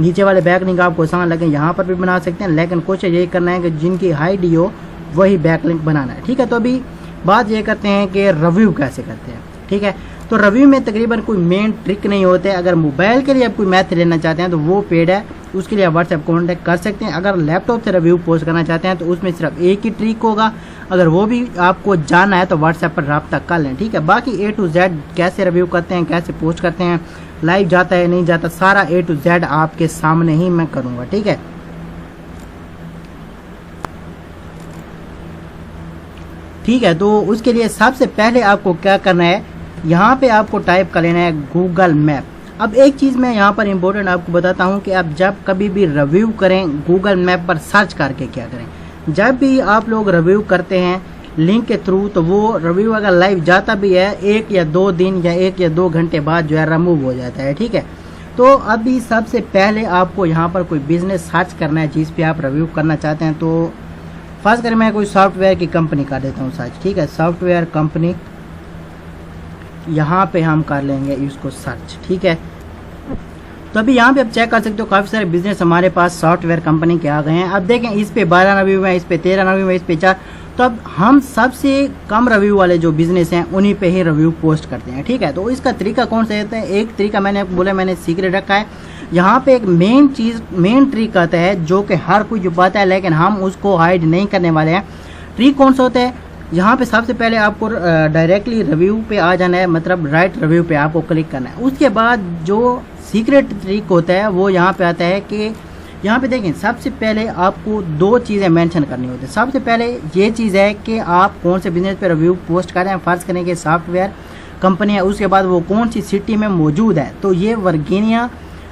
नीचे वाले बैकलिंक आपको आसान लगे यहाँ पर भी बना सकते हैं, लेकिन कोशिश यही करना है कि जिनकी हाई डी हो वही बैकलिंक बनाना है, ठीक है। तो अभी बात ये करते हैं कि रिव्यू कैसे करते हैं, ठीक है। तो रिव्यू में तकरीबन कोई मेन ट्रिक नहीं होते। अगर मोबाइल के लिए आप कोई मैथ लेना चाहते हैं तो वो पेड है, उसके लिए आप व्हाट्सएप कॉन्टैक्ट कर सकते हैं। अगर लैपटॉप से रिव्यू पोस्ट करना चाहते हैं तो उसमें सिर्फ एक ही ट्रिक होगा, अगर वो भी आपको जानना है तो व्हाट्सएप पर रब्ता कर लें, ठीक है। बाकी A to Z कैसे रिव्यू करते हैं, कैसे पोस्ट करते हैं, लाइव जाता है नहीं जाता, सारा A to Z आपके सामने ही मैं करूँगा, ठीक है। ठीक है, तो उसके लिए सबसे पहले आपको क्या करना है, यहाँ पे आपको टाइप कर लेना है गूगल मैप। अब एक चीज़ मैं यहाँ पर इम्पोर्टेंट आपको बताता हूँ कि आप जब कभी भी रिव्यू करें गूगल मैप पर सर्च करके क्या करें। जब भी आप लोग रिव्यू करते हैं लिंक के थ्रू तो वो रिव्यू अगर लाइव जाता भी है 1 या 2 दिन या 1 या 2 घंटे बाद जो है रिमूव हो जाता है, ठीक है। तो अभी सबसे पहले आपको यहाँ पर कोई बिजनेस सर्च करना है जिस पे आप रिव्यू करना चाहते हैं। तो फर्स्ट कर मैं कोई सॉफ्टवेयर की कंपनी कर देता हूँ सर्च, ठीक है। सॉफ्टवेयर कंपनी यहाँ पे हम कर लेंगे इसको सर्च, ठीक है। तो अभी यहाँ पे आप चेक कर सकते हो काफ़ी सारे बिजनेस हमारे पास सॉफ्टवेयर कंपनी के आ गए हैं। अब देखें इस पे 12 रिव्यू है, इस पे 13 रिव्यू है, इस पे 4। तो अब हम सबसे कम रिव्यू वाले जो बिजनेस हैं उन्हीं पे ही रिव्यू पोस्ट करते हैं, ठीक है। तो इसका तरीका कौन सा होता है, एक तरीका मैंने आपको बोला, मैंने सीक्रेट रखा है। यहाँ पे एक मेन ट्रिक आता है जो कि हर कोई छुपाता है, लेकिन हम उसको हाइड नहीं करने वाले हैं। ट्रिक कौन सा होता है, यहाँ पे सबसे पहले आपको डायरेक्टली रिव्यू पे आ जाना है, मतलब राइट रिव्यू पे आपको क्लिक करना है। उसके बाद जो सीक्रेट ट्रिक होता है वो यहाँ पे आता है कि यहाँ पे देखें सबसे पहले आपको 2 चीज़ें मेंशन करनी होती है। सबसे पहले ये चीज़ है कि आप कौन से बिजनेस पे रिव्यू पोस्ट कर रहे हैं। फर्ज करें कि सॉफ्टवेयर कंपनी है, उसके बाद वो कौन सी सिटी में मौजूद है। तो ये वर्जीनिया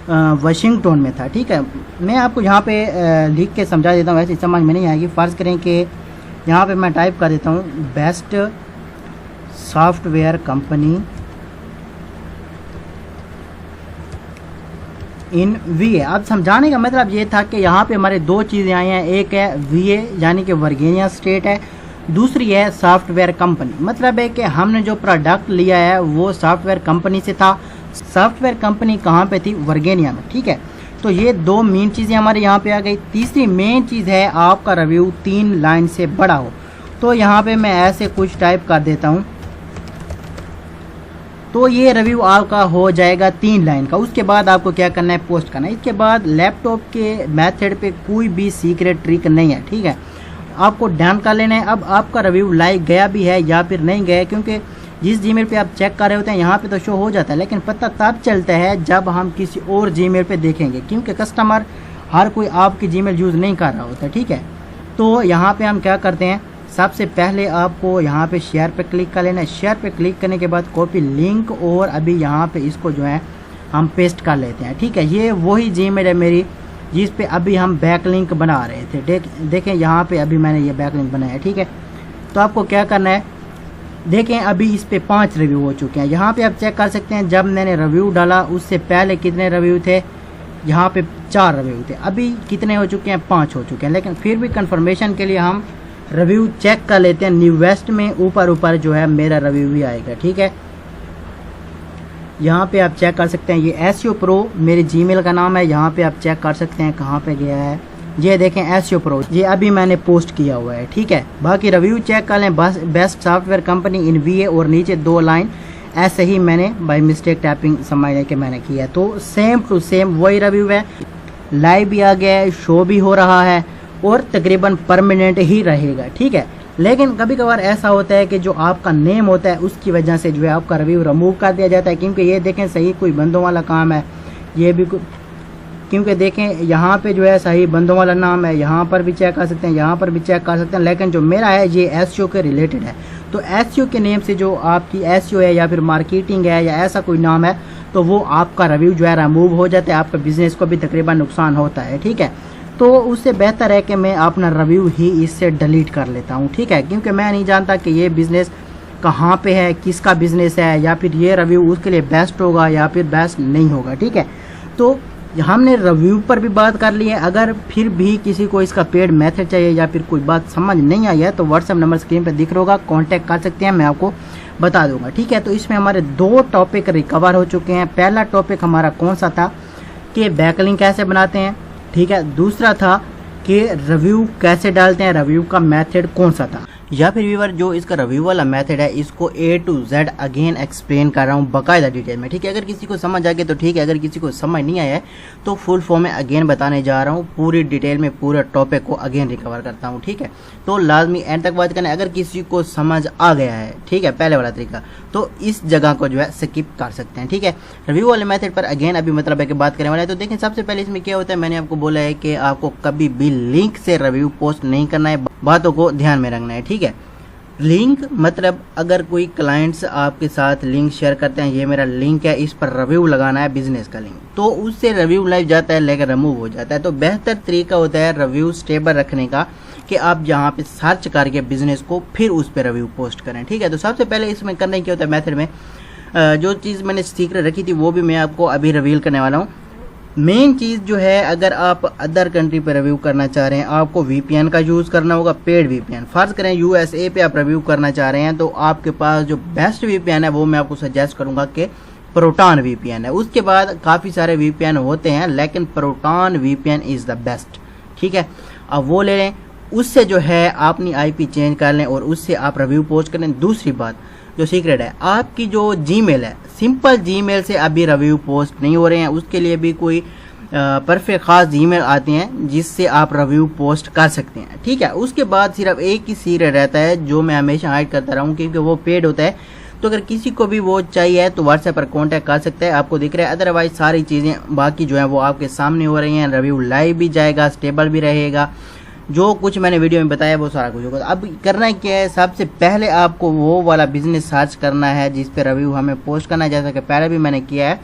वाशिंगटन में था, ठीक है। मैं आपको यहाँ पे लिख के समझा देता हूँ, वैसे समझ में नहीं आएगी। फ़र्ज़ करें कि यहाँ पे मैं टाइप कर देता हूँ बेस्ट सॉफ्टवेयर कंपनी इन VA। अब समझाने का मतलब ये था कि यहाँ पे हमारे 2 चीज़ें आई हैं, एक है VA यानी कि वर्जीनिया स्टेट है, दूसरी है सॉफ्टवेयर कंपनी। मतलब है कि हमने जो प्रोडक्ट लिया है वो सॉफ्टवेयर कंपनी से था। सॉफ्टवेयर कंपनी कहाँ पे थी, वर्जीनिया में, ठीक है। तो ये 2 मेन चीज़ें हमारे यहाँ पे आ गई। तीसरी मेन चीज़ है आपका रिव्यू 3 लाइन से बड़ा हो। तो यहाँ पे मैं ऐसे कुछ टाइप कर देता हूँ, तो ये रिव्यू आपका हो जाएगा 3 लाइन का। उसके बाद आपको क्या करना है, पोस्ट करना है। इसके बाद लैपटॉप के मेथड पे कोई भी सीक्रेट ट्रिक नहीं है, ठीक है। आपको डन कर लेना है। अब आपका रिव्यू लाइव गया भी है या फिर नहीं गया, क्योंकि जिस जीमेल पे आप चेक कर रहे होते हैं यहाँ पे तो शो हो जाता है, लेकिन पता तब चलता है जब हम किसी और जीमेल पे देखेंगे, क्योंकि कस्टमर हर कोई आपकी जीमेल यूज़ नहीं कर रहा होता, ठीक है। तो यहाँ पे हम क्या करते हैं, सबसे पहले आपको यहाँ पे शेयर पे क्लिक कर लेना है। शेयर पे क्लिक करने के बाद कॉपी लिंक, और अभी यहाँ पे इसको जो है हम पेस्ट कर लेते हैं, ठीक है। ये वही जीमेल है मेरी जिस पे अभी हम बैकलिंक बना रहे थे। देखें यहाँ पे अभी मैंने ये बैकलिंक बनाया है, ठीक है। तो आपको क्या करना है, देखें अभी इस पे 5 रिव्यू हो चुके हैं। यहाँ पे आप चेक कर सकते हैं जब मैंने रिव्यू डाला उससे पहले कितने रिव्यू थे, यहाँ पे 4 रिव्यू थे। अभी कितने हो चुके हैं, 5 हो चुके हैं। लेकिन फिर भी कंफर्मेशन के लिए हम रिव्यू चेक कर लेते हैं। न्यूवेस्ट में ऊपर जो है मेरा रिव्यू भी आएगा, ठीक है। यहाँ पे आप चेक कर सकते हैं, ये SEO प्रो मेरे जीमेल का नाम है। यहाँ पे आप चेक कर सकते हैं कहाँ पे गया है, ये देखें SEO प्रो, ये अभी मैंने पोस्ट किया हुआ है, ठीक है। बाकी रिव्यू चेक कर लें, बस बेस्ट सॉफ्टवेयर कंपनी इन VA, और नीचे 2 लाइन ऐसे ही मैंने बाय मिस्टेक टाइपिंग समझ के मैंने किया। तो सेम टू सेम वही रिव्यू है, लाइव भी आ गया है, शो भी हो रहा है, और तकरीबन परमानेंट ही रहेगा, ठीक है। लेकिन कभी कभार ऐसा होता है कि जो आपका नेम होता है उसकी वजह से जो है आपका रिव्यू रिमूव कर दिया जाता है, क्योंकि ये देखें सही कोई बंदों वाला काम है, ये भी क्योंकि देखें यहाँ पे जो है सही बंदों वाला नाम है, यहाँ पर भी चेक कर सकते हैं, यहाँ पर भी चेक कर सकते हैं, लेकिन जो मेरा है ये एसईओ के रिलेटेड है। तो एसईओ के नेम से जो आपकी एसईओ है या फिर मार्केटिंग है या ऐसा कोई नाम है तो वो आपका रिव्यू जो है रिमूव हो जाता है, आपके बिजनेस को भी तकरीबन नुकसान होता है। ठीक है, तो उससे बेहतर है कि मैं अपना रिव्यू ही इससे डिलीट कर लेता हूँ। ठीक है, क्योंकि मैं नहीं जानता कि ये बिज़नेस कहाँ पे है, किसका बिज़नेस है, या फिर ये रिव्यू उसके लिए बेस्ट होगा या फिर बेस्ट नहीं होगा। ठीक है, तो हमने रिव्यू पर भी बात कर ली है। अगर फिर भी किसी को इसका पेड मेथड चाहिए या फिर कोई बात समझ नहीं आई है तो व्हाट्सएप नंबर स्क्रीन पर दिख रहा होगा, कॉन्टैक्ट कर सकते हैं, मैं आपको बता दूंगा। ठीक है, तो इसमें हमारे 2 टॉपिक रिकवर हो चुके हैं। पहला टॉपिक हमारा कौन सा था कि बैकलिंक कैसे बनाते हैं। ठीक है, दूसरा था कि रिव्यू कैसे डालते हैं, रिव्यू का मेथड कौन सा था, या फिर व्यूअर जो इसका रिव्यू वाला मेथड है इसको A to Z again explain कर रहा हूँ बाकायदा डिटेल में। ठीक है, अगर किसी को समझ आ गया तो ठीक है, अगर किसी को समझ नहीं आया है तो फुल फॉर्म में अगेन बताने जा रहा हूँ, पूरी डिटेल में पूरे टॉपिक को अगेन रिकवर करता हूँ। ठीक है, तो लाजमी एंड तक बात करना। अगर किसी को समझ आ गया है, ठीक है, पहले वाला तरीका, तो इस जगह को जो है स्किप कर सकते हैं। ठीक है, रिव्यू वाले मेथड पर अगेन अभी मतलब है कि बात करने वाला है। तो देखें सबसे पहले इसमें क्या होता है, मैंने आपको बोला है कि आपको कभी भी लिंक से रिव्यू पोस्ट नहीं करना है, बातों को ध्यान में रखना है। ठीक है, लिंक मतलब अगर कोई क्लाइंट्स आपके साथ लिंक शेयर करते हैं, ये मेरा लिंक है, इस पर रिव्यू लगाना है बिजनेस का लिंक, तो उससे रिव्यू लाइव जाता है लेकर रिमूव हो जाता है। तो बेहतर तरीका होता है रिव्यू स्टेबल रखने का कि आप यहाँ पे सर्च करके बिजनेस को फिर उस पर रिव्यू पोस्ट करें। ठीक है, तो सबसे पहले इसमें करने क्या होता है मेथड में जो चीज़ मैंने सीक्रेट रखी थी वो भी मैं आपको अभी रिवील करने वाला हूँ। मेन चीज़ जो है, अगर आप अदर कंट्री पर रिव्यू करना चाह रहे हैं आपको वीपीएन का यूज़ करना होगा, पेड वीपीएन। फर्ज करें यूएसए पे आप रिव्यू करना चाह रहे हैं तो आपके पास जो बेस्ट वीपीएन है वो मैं आपको सजेस्ट करूंगा कि प्रोटॉन वीपीएन है। उसके बाद काफ़ी सारे वीपीएन होते हैं लेकिन proton VPN is the best. ठीक है, अब वो ले लें, उससे जो है अपनी आईपी चेंज कर लें और उससे आप रिव्यू पोस्ट करें। दूसरी बात जो सीक्रेट है, आपकी जो जीमेल है, सिंपल जीमेल से अभी रिव्यू पोस्ट नहीं हो रहे हैं, उसके लिए भी कोई परफेक्ट खास जीमेल आती हैं जिससे आप रिव्यू पोस्ट कर सकते हैं। ठीक है, उसके बाद सिर्फ एक ही सीक्रेट रहता है जो मैं हमेशा हाइड करता रहूँ क्योंकि वो पेड होता है। तो अगर किसी को भी वो चाहिए तो व्हाट्सएप पर कांटेक्ट कर सकते हैं, आपको दिख रहा है। अदरवाइज सारी चीज़ें बाकी जो है वो आपके सामने हो रही हैं, रिव्यू लाइव भी जाएगा, स्टेबल भी रहेगा, जो कुछ मैंने वीडियो में बताया वो सारा कुछ होगा। अब करना क्या है, सबसे पहले आपको वो वाला बिजनेस सर्च करना है जिस पे रिव्यू हमें पोस्ट करना है, जैसा कि पहले भी मैंने किया है,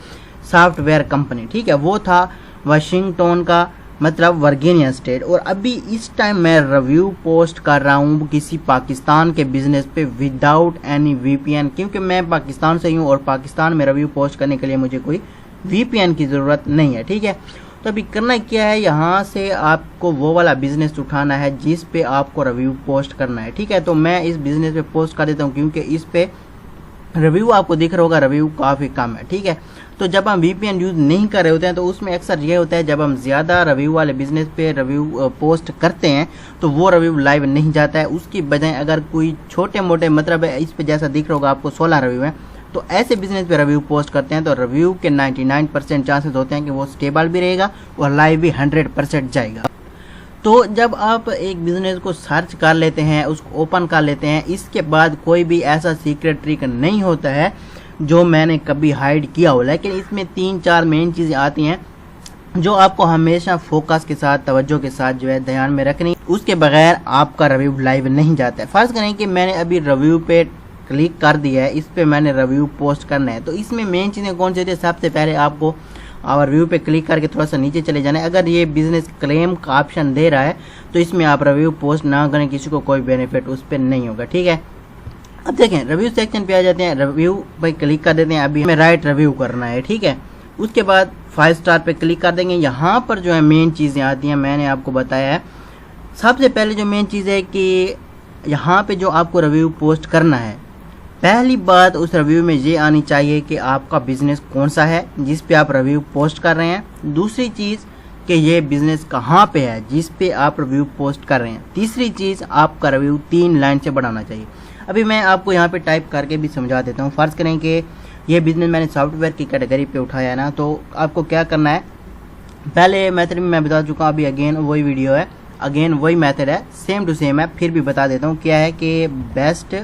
सॉफ्टवेयर कंपनी। ठीक है, वो था वाशिंगटन का, मतलब वर्जीनिया स्टेट। और अभी इस टाइम मैं रिव्यू पोस्ट कर रहा हूँ किसी पाकिस्तान के बिजनेस पे विदाउट एनी वीपीएन, क्योंकि मैं पाकिस्तान से ही हूँ और पाकिस्तान में रिव्यू पोस्ट करने के लिए मुझे कोई वीपीएन की ज़रूरत नहीं है। ठीक है, तो अभी करना क्या है, यहाँ से आपको वो वाला बिजनेस उठाना है जिस पे आपको रिव्यू पोस्ट करना है। ठीक है, तो मैं इस बिजनेस पे पोस्ट कर देता हूँ क्योंकि इस पे रिव्यू आपको दिख रहा होगा, रिव्यू काफ़ी कम है। ठीक है, तो जब हम वीपीएन यूज़ नहीं कर रहे होते हैं तो उसमें अक्सर ये होता है जब हम ज़्यादा रिव्यू वाले बिजनेस पे रिव्यू पोस्ट करते हैं तो वो रिव्यू लाइव नहीं जाता है। उसकी बजाय अगर कोई छोटे मोटे, मतलब इस पे जैसा दिख रहा होगा आपको 16 रिव्यू है, तो ऐसे बिजनेस पे रिव्यू पोस्ट करते हैं तो रिव्यू के 99% चांसेस होते हैं कि वो स्टेबल भी रहेगा और लाइव भी 100% जाएगा। तो जब आप एक बिजनेस को सर्च कर लेते हैं, उसको ओपन कर लेते हैं, इसके बाद कोई भी ऐसा सीक्रेट ट्रिक नहीं होता है जो मैंने कभी हाइड किया हो, लेकिन इसमें 3-4 मेन चीज़ें आती हैं जो आपको हमेशा फोकस के साथ, तवज्जो के साथ जो है ध्यान में रखनी, उसके बगैर आपका रिव्यू लाइव नहीं जाता है। फर्ज करें कि मैंने अभी रिव्यू पे क्लिक कर दिया है, इस पे मैंने रिव्यू पोस्ट करना है, तो इसमें मेन चीज़ें कौन सी होती है, सबसे पहले आपको और रिव्यू पे क्लिक करके थोड़ा सा नीचे चले जाना है। अगर ये बिजनेस क्लेम का ऑप्शन दे रहा है तो इसमें आप रिव्यू पोस्ट ना करें, किसी को कोई बेनिफिट उस पर नहीं होगा। ठीक है, अब देखें रिव्यू सेक्शन पे आ जाते हैं, रिव्यू पे क्लिक कर देते हैं, अभी हमें राइट रिव्यू करना है। ठीक है, उसके बाद 5 स्टार पे क्लिक कर देंगे। यहाँ पर जो है मेन चीज़ें आती हैं, मैंने आपको बताया है। सबसे पहले जो मेन चीज़ है कि यहाँ पे जो आपको रिव्यू पोस्ट करना है, पहली बात उस रिव्यू में ये आनी चाहिए कि आपका बिजनेस कौन सा है जिस पे आप रिव्यू पोस्ट कर रहे हैं। दूसरी चीज़ कि ये बिजनेस कहाँ पे है जिस पे आप रिव्यू पोस्ट कर रहे हैं। तीसरी चीज़, आपका रिव्यू 3 लाइन से बढ़ाना चाहिए। अभी मैं आपको यहाँ पे टाइप करके भी समझा देता हूँ। फ़र्ज़ करें कि ये बिजनेस मैंने सॉफ्टवेयर की कैटेगरी पे उठाया है ना, तो आपको क्या करना है, पहले मेथड में मैं बता चुका हूँ, अभी अगेन वही वीडियो है, अगेन वही मेथड है, सेम टू सेम है, फिर भी बता देता हूँ क्या है कि बेस्ट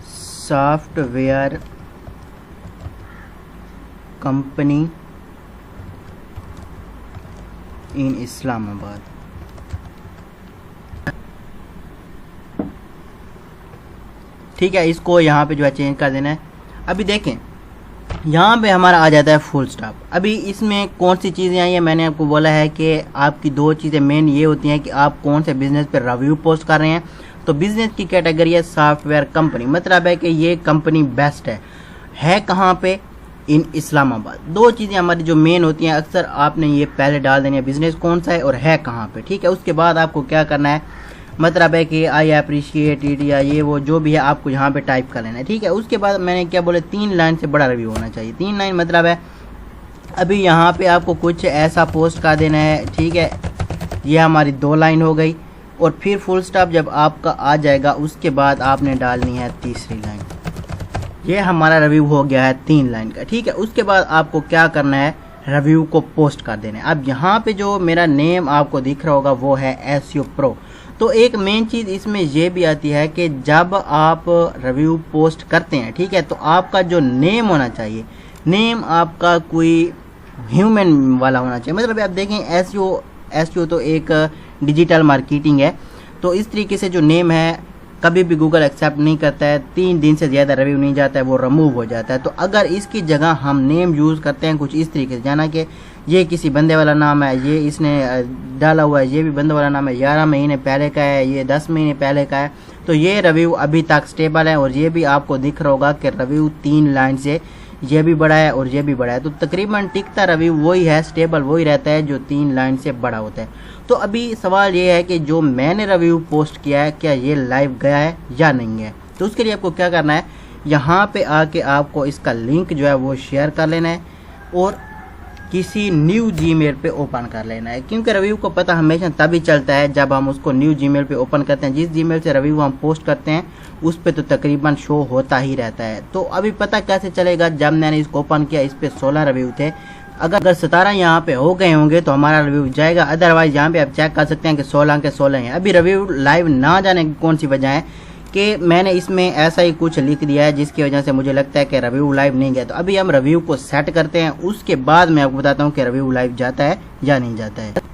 सॉफ्टवेयर कंपनी इन इस्लामाबाद। ठीक है, इसको यहाँ पे जो है चेंज कर देना है। अभी देखें यहाँ पे हमारा आ जाता है फुल स्टॉप। अभी इसमें कौन सी चीज़ें आई हैं, मैंने आपको बोला है कि आपकी दो चीज़ें मेन ये होती हैं कि आप कौन से बिजनेस पे रिव्यू पोस्ट कर रहे हैं। तो बिजनेस की कैटेगरी है सॉफ्टवेयर कंपनी, मतलब है कि ये कंपनी बेस्ट है कहाँ पे, इन इस्लामाबाद। दो चीज़ें हमारी जो मेन होती हैं, अक्सर आपने ये पहले डाल देनी है बिजनेस कौन सा है और है कहाँ पे। ठीक है, उसके बाद आपको क्या करना है, मतलब है कि आई अप्रिशिएट इट या ये वो जो भी है आपको यहाँ पे टाइप कर लेना है। ठीक है, उसके बाद मैंने क्या बोले 3 लाइन से बड़ा रिव्यू होना चाहिए। 3 लाइन मतलब है अभी यहाँ पे आपको कुछ ऐसा पोस्ट कर देना है। ठीक है, ये हमारी 2 लाइन हो गई और फिर फुल स्टॉप जब आपका आ जाएगा उसके बाद आपने डालनी है तीसरी लाइन। ये हमारा रिव्यू हो गया है 3 लाइन का। ठीक है, उसके बाद आपको क्या करना है, रिव्यू को पोस्ट कर देना है। अब यहाँ पे जो मेरा नेम आपको दिख रहा होगा वो है एसईओ प्रो। तो एक मेन चीज़ इसमें ये भी आती है कि जब आप रिव्यू पोस्ट करते हैं, ठीक है, तो आपका जो नेम होना चाहिए, नेम आपका कोई ह्यूमन वाला होना चाहिए। मतलब आप देखें एसईओ तो एक डिजिटल मार्केटिंग है, तो इस तरीके से जो नेम है कभी भी गूगल एक्सेप्ट नहीं करता है। 3 दिन से ज़्यादा रिव्यू नहीं जाता है, वो रिमूव हो जाता है। तो अगर इसकी जगह हम नेम यूज़ करते हैं कुछ इस तरीके से, जाना कि ये किसी बंदे वाला नाम है, ये इसने डाला हुआ है, ये भी बंदे वाला नाम है, 11 महीने पहले का है, ये 10 महीने पहले का है, तो ये रिव्यू अभी तक स्टेबल है। और ये भी आपको दिख रहा होगा कि रिव्यू 3 लाइन से ये भी बड़ा है और ये भी बड़ा है। तो तकरीबन टिकता रिव्यू वही है, स्टेबल वही रहता है जो 3 लाइन से बड़ा होता है। तो अभी सवाल ये है कि जो मैंने रिव्यू पोस्ट किया है क्या ये लाइव गया है या नहीं है। तो उसके लिए आपको क्या करना है, यहाँ पे आके आपको इसका लिंक जो है वो शेयर कर लेना है और किसी न्यू जीमेल पे ओपन कर लेना है। क्योंकि रिव्यू को पता हमेशा तभी चलता है जब हम उसको न्यू जीमेल पे ओपन करते हैं। जिस जीमेल से रिव्यू हम पोस्ट करते हैं उस पे तो तकरीबन शो होता ही रहता है। तो अभी पता कैसे चलेगा, जब मैंने इसको ओपन किया इस पे 16 रिव्यू थे, अगर 17 यहाँ पे हो गए होंगे तो हमारा रिव्यू जाएगा। अदरवाइज यहाँ पे आप चेक कर सकते हैं कि 16 के 16 हैं। अभी रिव्यू लाइव ना जाने की कौन सी वजह है कि मैंने इसमें ऐसा ही कुछ लिख दिया है जिसकी वजह से मुझे लगता है कि रिव्यू लाइव नहीं गया। तो अभी हम रिव्यू को सेट करते हैं, उसके बाद मैं आपको बताता हूँ कि रिव्यू लाइव जाता है या नहीं जाता है।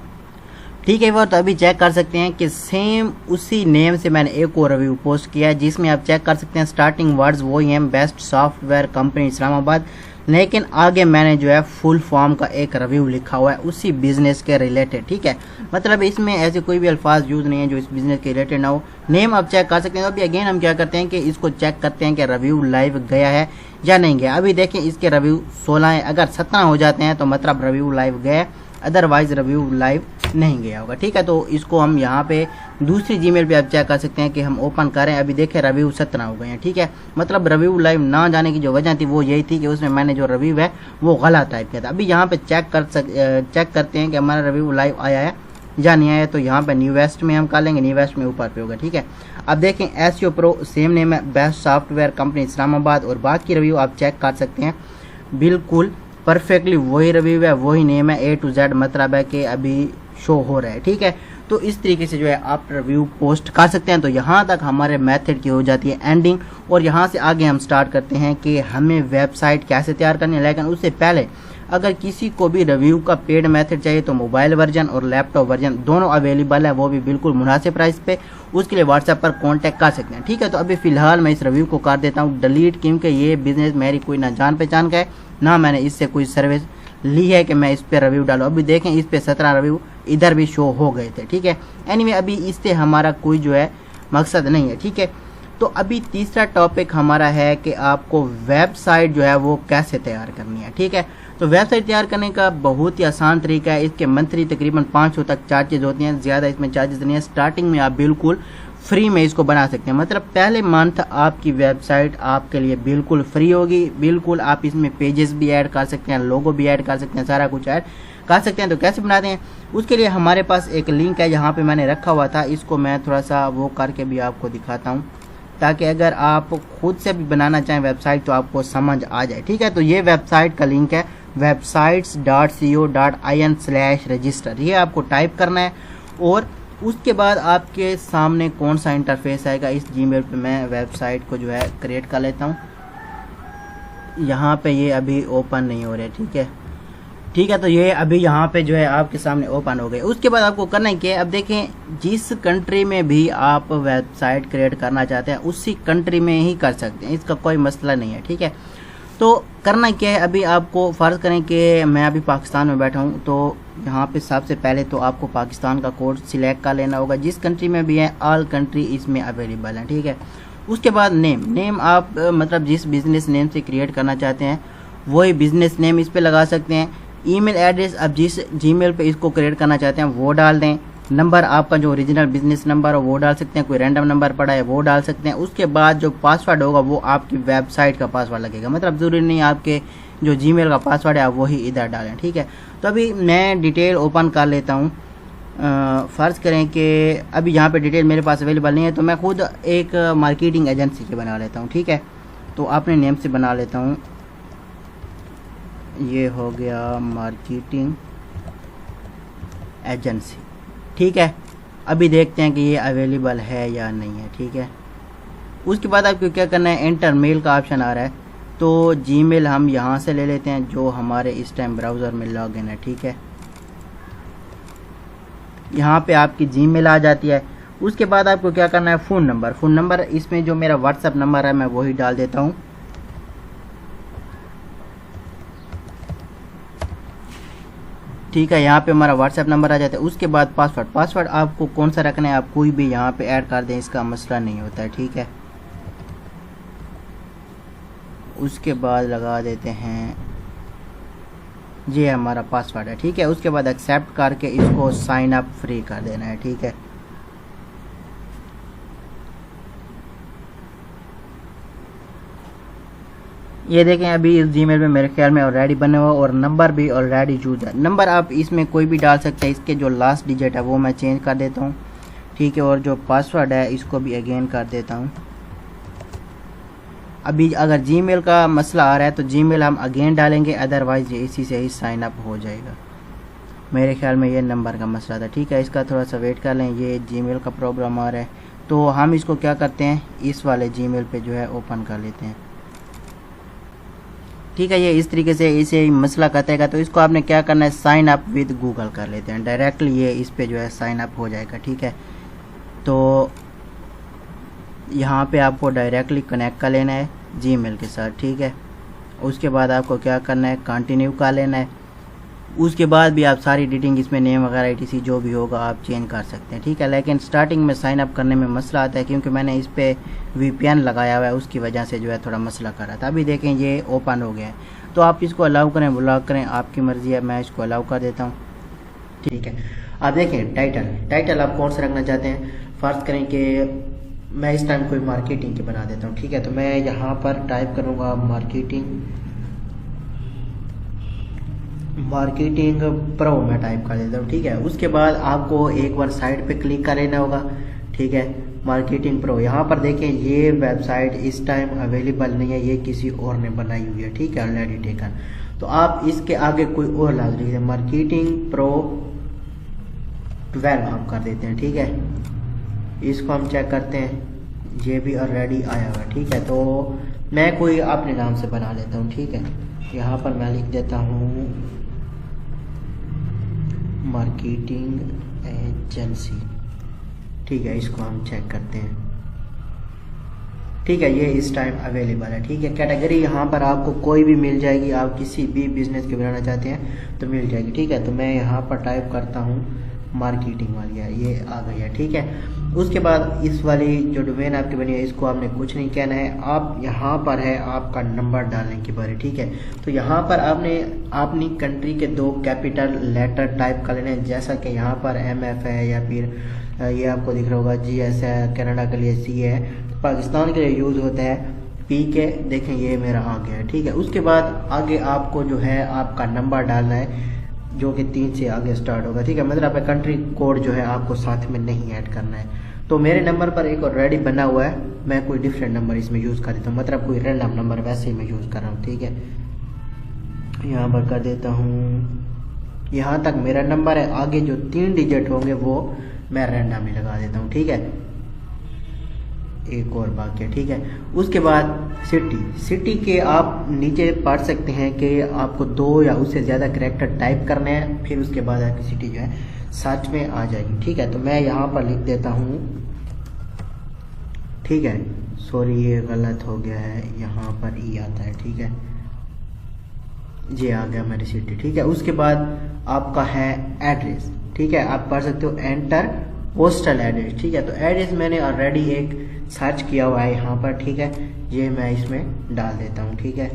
ठीक है वो, तो अभी चेक कर सकते हैं कि सेम उसी नेम से मैंने एक और रिव्यू पोस्ट किया है जिसमें आप चेक कर सकते हैं स्टार्टिंग वर्ड्स वही हैं, बेस्ट सॉफ्टवेयर कंपनी इस्लामाबाद, लेकिन आगे मैंने जो है फुल फॉर्म का एक रिव्यू लिखा हुआ है उसी बिजनेस के रिलेटेड। ठीक है, मतलब इसमें ऐसे कोई भी अल्फाज यूज नहीं है जो इस बिजनेस के रिलेटेड ना हो। नेम आप चेक कर सकते हैं। अभी अगेन हम क्या करते हैं कि इसको चेक करते हैं कि रिव्यू लाइव गया है या नहीं गया। अभी देखें इसके रिव्यू 16 है, अगर 17 हो जाते हैं तो मतलब रिव्यू लाइव गया, अदरवाइज रिव्यू लाइव नहीं गया होगा। ठीक है, तो इसको हम यहाँ पे दूसरी जीमेल पे आप चेक कर सकते हैं कि हम ओपन करें। अभी देखें रिव्यू 17 हो गए हैं। ठीक है, मतलब रिव्यू लाइव ना जाने की जो वजह थी वो यही थी कि उसमें मैंने जो रिव्यू है वो गलत टाइप किया था। अभी यहाँ पे चेक करते हैं कि हमारा रिव्यू लाइव आया है या नहीं आया। तो यहाँ पे न्यू वेस्ट में हम कर लेंगे, न्यू वेस्ट में ऊपर पे होगा। ठीक है, अब देखें एसईओ प्रो सेम नेम है, बेस्ट सॉफ्टवेयर कंपनी इस्लामाबाद, और बाकी रिव्यू आप चेक कर सकते हैं बिल्कुल परफेक्टली वही रिव्यू है, वही नेम है, A to Z, मतलब है कि अभी शो हो रहा है। ठीक है, तो इस तरीके से जो है आप रिव्यू पोस्ट कर सकते हैं। तो यहाँ तक हमारे मेथड की हो जाती है एंडिंग, और यहाँ से आगे हम स्टार्ट करते हैं कि हमें वेबसाइट कैसे तैयार करनी है। लेकिन उससे पहले अगर किसी को भी रिव्यू का पेड मेथड चाहिए तो मोबाइल वर्जन और लैपटॉप वर्जन दोनों अवेलेबल है, वो भी बिल्कुल मुनासिब प्राइस पे। उसके लिए व्हाट्सएप पर कांटेक्ट कर सकते हैं। ठीक है, तो अभी फिलहाल मैं इस रिव्यू को कर देता हूँ डिलीट, क्योंकि ये बिजनेस मेरी कोई ना जान पहचान का है, ना मैंने इससे कोई सर्विस ली है कि मैं इस पे रिव्यू डालूं। अभी देखें इस पे 17 रिव्यू इधर भी शो हो गए थे। ठीक है, एनीवे अभी इससे हमारा कोई जो है मकसद नहीं है। ठीक है, तो अभी तीसरा टॉपिक हमारा है कि आपको वेबसाइट जो है वो कैसे तैयार करनी है। ठीक है, तो वेबसाइट तैयार करने का बहुत ही आसान तरीका है। इसके मंथली तकरीबन 500 तक चार्जेज होती हैं, ज़्यादा इसमें चार्जेस नहीं है। स्टार्टिंग में आप बिल्कुल फ्री में इसको बना सकते हैं, मतलब पहले मंथ आपकी वेबसाइट आपके लिए बिल्कुल फ्री होगी। बिल्कुल आप इसमें पेजेस भी ऐड कर सकते हैं, लोगो भी ऐड कर सकते हैं, सारा कुछ ऐड कर सकते हैं। तो कैसे बनाते हैं उसके लिए हमारे पास एक लिंक है यहाँ पे मैंने रखा हुआ था, इसको मैं थोड़ा सा वो करके भी आपको दिखाता हूँ ताकि अगर आप खुद से भी बनाना चाहें वेबसाइट तो आपको समझ आ जाए। ठीक है, तो ये वेबसाइट का लिंक है, websites.co.in/register, ये आपको टाइप करना है और उसके बाद आपके सामने कौन सा इंटरफेस आएगा। इस जीमेल पे मैं वेबसाइट को जो है क्रिएट कर लेता हूँ। यहाँ पे ये अभी ओपन नहीं हो रहे, ठीक है। तो ये अभी यहाँ पे जो है आपके सामने ओपन हो गए। उसके बाद आपको करना है कि अब देखें, जिस कंट्री में भी आप वेबसाइट क्रिएट करना चाहते हैं उसी कंट्री में ही कर सकते हैं, इसका कोई मसला नहीं है, ठीक है। तो करना क्या है, अभी आपको फ़र्ज़ करें कि मैं अभी पाकिस्तान में बैठा हूँ, तो यहाँ पे सबसे पहले तो आपको पाकिस्तान का कोड सिलेक्ट कर लेना होगा। जिस कंट्री में भी है, ऑल कंट्री इसमें अवेलेबल है, ठीक है। उसके बाद नेम आप मतलब जिस बिज़नेस नेम से क्रिएट करना चाहते हैं वही बिज़नेस नेम इस पर लगा सकते हैं। ईमेल एड्रेस अब जिस जीमेल पे इसको क्रिएट करना चाहते हैं वो डाल दें। नंबर आपका जो ओरिजिनल बिजनेस नंबर हो वो डाल सकते हैं, कोई रैंडम नंबर पड़ा है वो डाल सकते हैं। उसके बाद जो पासवर्ड होगा वो आपकी वेबसाइट का पासवर्ड लगेगा, मतलब ज़रूरी नहीं आपके जो जीमेल का पासवर्ड है आप वही इधर डालें, ठीक है। तो अभी मैं डिटेल ओपन कर लेता हूँ। फ़र्ज़ करें कि अभी यहाँ पे डिटेल मेरे पास अवेलेबल नहीं है, तो मैं खुद एक मार्केटिंग एजेंसी के बना लेता हूँ, ठीक है। तो अपने नेम से बना लेता हूँ, ये हो गया मार्केटिंग एजेंसी, ठीक है। अभी देखते हैं कि ये अवेलेबल है या नहीं है, ठीक है। उसके बाद आपको क्या करना है, एंटर मेल का ऑप्शन आ रहा है, तो जीमेल हम यहाँ से ले लेते हैं जो हमारे इस टाइम ब्राउज़र में लॉगिन है, ठीक है। यहाँ पे आपकी जीमेल आ जाती है। उसके बाद आपको क्या करना है, फ़ोन नंबर इसमें जो मेरा व्हाट्सएप नंबर है मैं वही डाल देता हूँ, ठीक है। यहाँ पे हमारा व्हाट्सएप नंबर आ जाता है। उसके बाद पासवर्ड आपको कौन सा रखना है, आप कोई भी यहाँ पे ऐड कर दें, इसका मसला नहीं होता है, ठीक है। उसके बाद लगा देते हैं, ये हमारा पासवर्ड है, ठीक है। उसके बाद एक्सेप्ट करके इसको साइन अप फ्री कर देना है, ठीक है। ये देखें अभी इस जीमेल में मेरे ख्याल में ऑलरेडी बने हुआ और नंबर भी ऑलरेडी यूज है। नंबर आप इसमें कोई भी डाल सकते हैं, इसके जो लास्ट डिजिट है वो मैं चेंज कर देता हूँ, ठीक है। और जो पासवर्ड है इसको भी अगेन कर देता हूँ। अभी अगर जीमेल का मसला आ रहा है तो जीमेल हम अगेन डालेंगे, अदरवाइज ये इसी से ही साइन अप हो जाएगा। मेरे ख्याल में ये नंबर का मसला था, ठीक है। इसका थोड़ा सा वेट कर लें, ये जीमेल का प्रॉब्लम आ रहा है, तो हम इसको क्या करते हैं, इस वाले जीमेल पे जो है ओपन कर लेते हैं, ठीक है। ये इस तरीके से इसे मसला कटेगा, तो इसको आपने क्या करना है, साइन अप विद गूगल कर लेते हैं, डायरेक्टली ये इस पे जो है साइन अप हो जाएगा, ठीक है। तो यहाँ पे आपको डायरेक्टली कनेक्ट कर लेना है जीमेल के साथ, ठीक है। उसके बाद आपको क्या करना है, कंटिन्यू कर लेना है। उसके बाद भी आप सारी डिटेलिंग इसमें नेम वगैरह etc जो भी होगा आप चेंज कर सकते हैं, ठीक है। लेकिन स्टार्टिंग में साइन अप करने में मसला आता है क्योंकि मैंने इस पे VPN लगाया हुआ है, उसकी वजह से जो है थोड़ा मसला कर रहा था। अभी देखें ये ओपन हो गया है, तो आप इसको अलाउ करें ब्लॉक करें, आपकी मर्ज़ी है। मैं इसको अलाउ कर देता हूँ, ठीक है। आप देखें टाइटल आप कौन सा रखना चाहते हैं। फ़र्ज़ करें कि मैं इस टाइम कोई मार्केटिंग की बना देता हूँ, ठीक है। तो मैं यहाँ पर टाइप करूँगा मार्केटिंग प्रो मैं टाइप कर देता हूँ, ठीक है। उसके बाद आपको एक बार साइट पे क्लिक कर लेना होगा, ठीक है। मार्केटिंग प्रो यहाँ पर देखें, ये वेबसाइट इस टाइम अवेलेबल नहीं है, ये किसी और ने बनाई हुई है, ठीक है, ऑलरेडी टेकन। तो आप इसके आगे कोई और लाज लीजिए, मार्केटिंग प्रो 12 हम कर देते हैं, ठीक है। इसको हम चेक करते हैं, ये भी ऑलरेडी आया हुआ है, ठीक है। तो मैं कोई अपने नाम से बना लेता हूँ, ठीक है। यहाँ पर मैं लिख देता हूँ मार्केटिंग एजेंसी, ठीक है। इसको हम चेक करते हैं, ठीक है। ये इस टाइम अवेलेबल है, ठीक है। कैटेगरी यहाँ पर आपको कोई भी मिल जाएगी, आप किसी भी बिजनेस के बनाना चाहते हैं तो मिल जाएगी, ठीक है। तो मैं यहाँ पर टाइप करता हूँ मार्केटिंग वाली है, ये आ गई है, ठीक है। उसके बाद इस वाली जो डोमेन आपकी बनी है इसको आपने कुछ नहीं कहना है, आप यहाँ पर है आपका नंबर डालने की बारी, ठीक है। तो यहाँ पर आपने अपनी कंट्री के 2 कैपिटल लेटर टाइप कर लेने हैं, जैसा कि यहाँ पर MF है या फिर ये आपको दिख रहा होगा GS है, कनाडा के लिए C है, पाकिस्तान के लिए यूज़ होता है PK। देखें ये मेरा आ गया है, ठीक है। उसके बाद आगे आपको जो है आपका नंबर डालना है जो कि 3 से आगे स्टार्ट होगा, ठीक है। मतलब कंट्री कोड जो है आपको साथ में नहीं ऐड करना है। तो मेरे नंबर पर एक ऑलरेडी बना हुआ है, मैं कोई डिफरेंट नंबर इसमें यूज़ कर देता हूँ, मतलब कोई रैंडम नंबर वैसे ही मैं यूज़ कर रहा हूँ, ठीक है। यहाँ पर कर देता हूँ, यहाँ तक मेरा नंबर है, आगे जो 3 डिजिट होंगे वो मैं रैंडमली लगा देता हूँ। ठीक है, एक और बाकी है। ठीक है, उसके बाद सिटी के आप नीचे पढ़ सकते हैं कि आपको 2 या उससे ज़्यादा कैरेक्टर टाइप करने हैं, फिर उसके बाद आपकी सिटी जो है सर्च में आ जाएगी। ठीक है, तो मैं यहाँ पर लिख देता हूँ। ठीक है, सॉरी ये गलत हो गया है, यहाँ पर ई आता है। ठीक है, ये आ गया मेरी सिटी। ठीक है, उसके बाद आपका है एड्रेस। ठीक है, आप पढ़ सकते हो एंटर पोस्टल एड्रेस। ठीक है, तो एड्रेस मैंने ऑलरेडी एक सर्च किया हुआ है यहाँ पर। ठीक है, ये मैं इसमें डाल देता हूँ। ठीक है,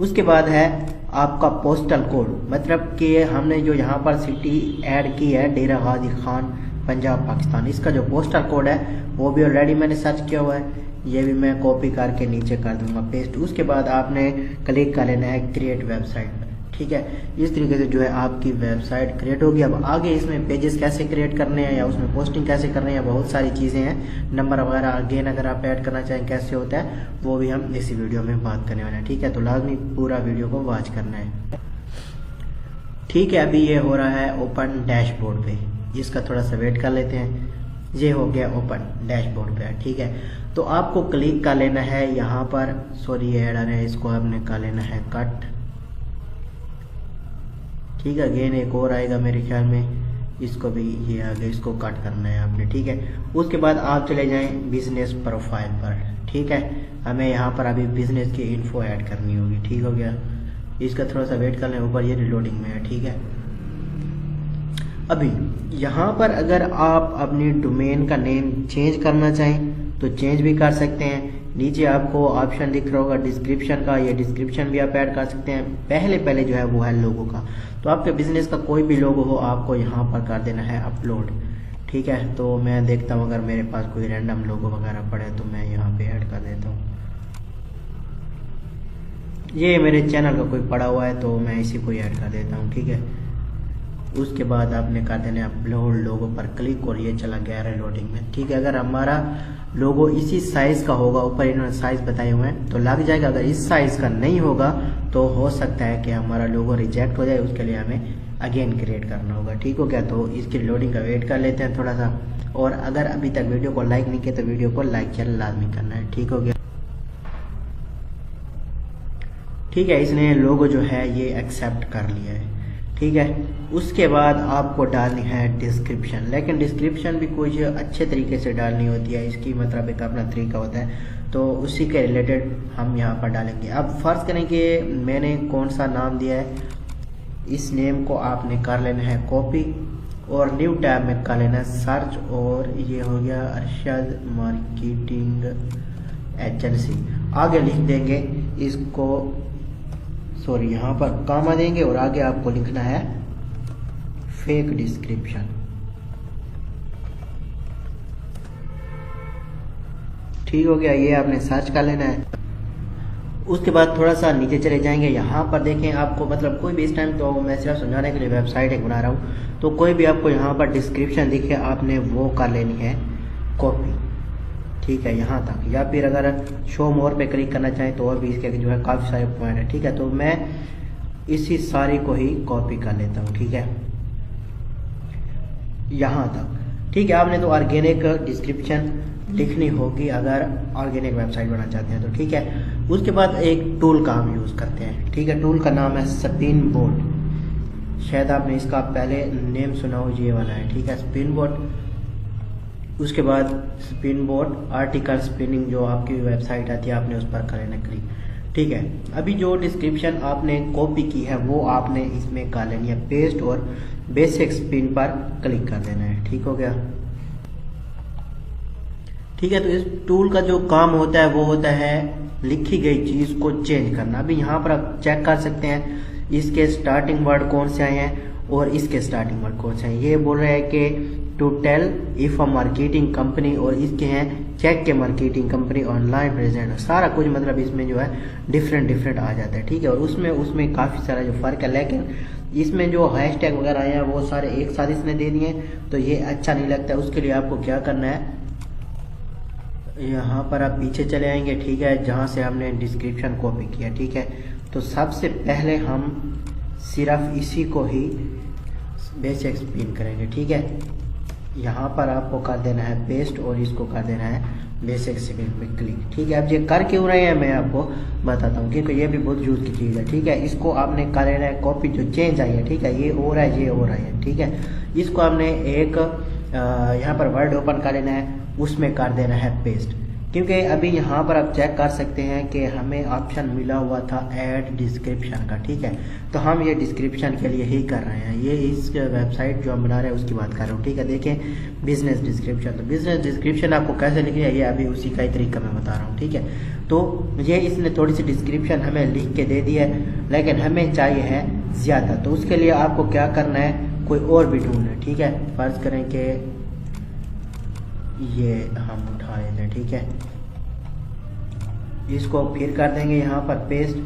उसके बाद है आपका पोस्टल कोड, मतलब कि हमने जो यहाँ पर सिटी ऐड की है डेरा गाजी खान पंजाब पाकिस्तान, इसका जो पोस्टल कोड है वो भी ऑलरेडी मैंने सर्च किया हुआ है, ये भी मैं कॉपी करके नीचे कर दूंगा पेस्ट। उसके बाद आपने क्लिक कर लेना है क्रिएट वेबसाइट। ठीक है, इस तरीके से जो है आपकी वेबसाइट क्रिएट होगी। अब आगे इसमें पेजेस कैसे क्रिएट करने हैं या उसमें पोस्टिंग कैसे करने हैं, बहुत सारी चीज़ें हैं, नंबर वगैरह अगेन अगर आप ऐड करना चाहें कैसे होता है वो भी हम इसी वीडियो में बात करने वाले हैं। ठीक है, तो लाजमी पूरा वीडियो को वॉच करना है। ठीक है, अभी ये हो रहा है ओपन डैशबोर्ड पे, इसका थोड़ा सा वेट कर लेते हैं। ये हो गया ओपन डैशबोर्ड पे। ठीक है, तो आपको क्लिक कर लेना है यहाँ पर, सॉरी ये एडर है, इसको आपने कर लेना है कट। ठीक है, अगेन एक और आएगा मेरे ख्याल में, इसको भी ये आगे इसको कट करना है आपने। ठीक है, उसके बाद आप चले जाएं बिजनेस प्रोफाइल पर। ठीक है, हमें यहाँ पर अभी बिजनेस की इन्फो ऐड करनी होगी। ठीक हो गया, इसका थोड़ा सा वेट कर लें, ऊपर ये रिलोडिंग में है। ठीक है, अभी यहाँ पर अगर आप अपनी डोमेन का नेम चेंज करना चाहें तो चेंज भी कर सकते हैं। नीचे आपको ऑप्शन दिख रहा होगा डिस्क्रिप्शन का, ये डिस्क्रिप्शन भी आप ऐड कर सकते हैं। पहले जो है वो है लोगो का, तो आपके बिजनेस का कोई भी लोगो हो आपको यहाँ पर कर देना है अपलोड। ठीक है, तो मैं देखता हूँ अगर मेरे पास कोई रैंडम लोगो वगैरह पड़े तो मैं यहाँ पे ऐड कर देता हूँ। ये मेरे चैनल का कोई पड़ा हुआ है तो मैं इसी को ऐड कर देता हूँ। ठीक है, उसके बाद आपने कर देना है अपलोड लोगो पर क्लिक और ये चला गया है लोडिंग में। ठीक है, अगर हमारा लोगो इसी साइज का होगा, ऊपर इन्होंने साइज बताए हुए हैं तो लग जाएगा। अगर इस साइज का नहीं होगा तो हो सकता है कि हमारा लोगो रिजेक्ट हो जाए, उसके लिए हमें अगेन क्रिएट करना होगा। ठीक हो गया, तो इसकी लोडिंग का वेट कर लेते हैं थोड़ा सा। और अगर अभी तक वीडियो को लाइक नहीं किया तो वीडियो को लाइक चैनल लाजमी करना है। ठीक हो गया, ठीक है, इसने लोगो जो है ये एक्सेप्ट कर लिया है। ठीक है, उसके बाद आपको डालनी है डिस्क्रिप्शन, लेकिन डिस्क्रिप्शन भी कुछ अच्छे तरीके से डालनी होती है, इसकी मतलब एक अपना तरीका होता है, तो उसी के रिलेटेड हम यहाँ पर डालेंगे। अब फर्ज करें कि मैंने कौन सा नाम दिया है, इस नेम को आपने कर लेना है कॉपी और न्यू टैब में कर लेना है सर्च, और ये हो गया अरशद मार्केटिंग एजेंसी। आगे लिख देंगे इसको, सॉरी यहाँ पर कामा देंगे और आगे आपको लिखना है फेक डिस्क्रिप्शन। ठीक हो गया, ये आपने सर्च कर लेना है। उसके बाद थोड़ा सा नीचे चले जाएंगे, यहाँ पर देखें आपको मतलब कोई भी इस टाइम तो मैं सिर्फ समझाने के लिए वेबसाइट एक बना रहा हूँ, तो कोई भी आपको यहाँ पर डिस्क्रिप्शन दिखे आपने वो कर लेनी है कॉपी। ठीक है, यहाँ तक, या फिर अगर शो मोर पे क्लिक करना चाहें तो और भी इसके जो है काफ़ी सारे पॉइंट है। ठीक है, तो मैं इसी सारी को ही कॉपी कर लेता हूँ। ठीक है, यहाँ तक। ठीक है, आपने तो ऑर्गेनिक डिस्क्रिप्शन लिखनी होगी अगर ऑर्गेनिक वेबसाइट बनाना चाहते हैं तो। ठीक है, उसके बाद एक टूल का हम यूज़ करते हैं। ठीक है, टूल का नाम है स्पिन बोर्ड, शायद आपने इसका पहले नेम सुना हो, ये वाला है। ठीक है, स्पिन बोर्ड। उसके बाद स्पिन बोर्ड आर्टिकल स्पिनिंग जो आपकी वेबसाइट आती है आपने उस पर कर लेना क्लिक। ठीक है, अभी जो डिस्क्रिप्शन आपने कॉपी की है वो आपने इसमें कर लेनी है पेस्ट और बेसिक स्पिन पर क्लिक कर देना है। ठीक हो गया, ठीक है, तो इस टूल का जो काम होता है वो होता है लिखी गई चीज़ को चेंज करना। अभी यहाँ पर आप चेक कर सकते हैं इसके स्टार्टिंग वर्ड कौन से आए हैं और इसके स्टार्टिंग वर्ड कौन से हैं। ये बोल रहे हैं कि to tell if a marketing company, और इसके हैं चेक के मार्केटिंग कंपनी ऑनलाइन प्रेजेंट, सारा कुछ मतलब इसमें जो है डिफरेंट आ जाता है। ठीक है, और उसमें काफ़ी सारा जो फ़र्क है, लेकिन इसमें जो हैशटैग वगैरह आए हैं वो सारे एक साथ इसने दे दिए, तो ये अच्छा नहीं लगता। उसके लिए आपको क्या करना है, यहाँ पर आप पीछे चले आएंगे, ठीक है, जहाँ से हमने डिस्क्रिप्शन कॉपी किया, ठीक है। तो सबसे पहले हम सिर्फ इसी को ही बेसिक एक्सप्लेन करेंगे, ठीक है। यहाँ पर आपको कर देना है पेस्ट और इसको कर देना है बेसिक एक्सप्लेन पे क्लिक, ठीक है। अब ये कर क्यों रहे हैं मैं आपको बताता हूँ, क्योंकि ये भी बहुत यूज की चीज़ है, ठीक है। इसको आपने कर लेना है कॉपी, जो चेंज आई है, ठीक है, ये हो रहा है, ये हो रहा है, ठीक है। इसको आपने एक यहाँ पर वर्ड ओपन कर लेना है, उसमें कर देना है पेस्ट, क्योंकि अभी यहाँ पर आप चेक कर सकते हैं कि हमें ऑप्शन मिला हुआ था ऐड डिस्क्रिप्शन का, ठीक है। तो हम ये डिस्क्रिप्शन के लिए ही कर रहे हैं, ये इस वेबसाइट जो हम बना रहे हैं उसकी बात कर रहा हूँ, ठीक है। देखें बिजनेस डिस्क्रिप्शन, तो बिजनेस डिस्क्रिप्शन आपको कैसे लिखनी है ये अभी उसी का ही तरीका मैं बता रहा हूँ, ठीक है। तो ये इसने थोड़ी सी डिस्क्रिप्शन हमें लिख के दे दी है, लेकिन हमें चाहिए है ज़्यादा, तो उसके लिए आपको क्या करना है, कोई और भी ढूंढना है, ठीक है। फर्ज करें कि ये हम उठा लेते हैं, ठीक है। इसको फिर कर देंगे यहाँ पर पेस्ट,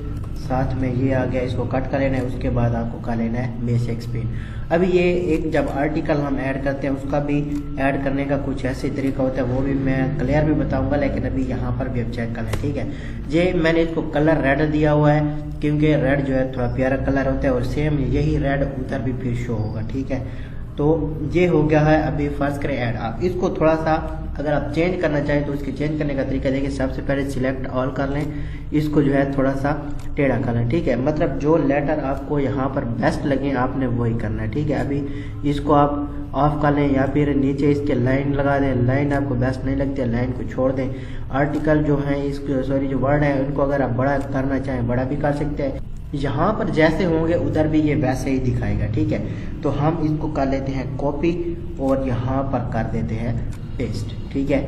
साथ में ये आ गया, इसको कट कर लेना है, उसके बाद आपको कर लेना है बेसिक एक्सप्लेन। अभी ये एक जब आर्टिकल हम ऐड करते हैं उसका भी ऐड करने का कुछ ऐसे तरीका होता है, वो भी मैं क्लियर भी बताऊंगा, लेकिन अभी यहाँ पर भी अब चेक कर लें, ठीक है। ये मैंने इसको कलर रेड दिया हुआ है, क्योंकि रेड जो है थोड़ा प्यारा कलर होता है, और सेम यही रेड उधर भी फिर शो होगा, ठीक है। तो ये हो गया है। अभी फर्ज करें ऐड, आप इसको थोड़ा सा अगर आप चेंज करना चाहें तो इसके चेंज करने का तरीका देखिए, सबसे पहले सिलेक्ट ऑल कर लें, इसको जो है थोड़ा सा टेढ़ा कर लें, ठीक है। मतलब जो लेटर आपको यहाँ पर बेस्ट लगे आपने वही करना है, ठीक है। अभी इसको आप ऑफ कर लें या फिर नीचे इसके लाइन लगा दें, लाइन आपको बेस्ट नहीं लगती है, लाइन को छोड़ दें। आर्टिकल जो है इसको जो वर्ड है उनको अगर आप बड़ा करना चाहें बड़ा भी कर सकते हैं, यहाँ पर जैसे होंगे उधर भी ये वैसे ही दिखाएगा, ठीक है। तो हम इसको कर लेते हैं कॉपी और यहाँ पर कर देते हैं पेस्ट, ठीक है।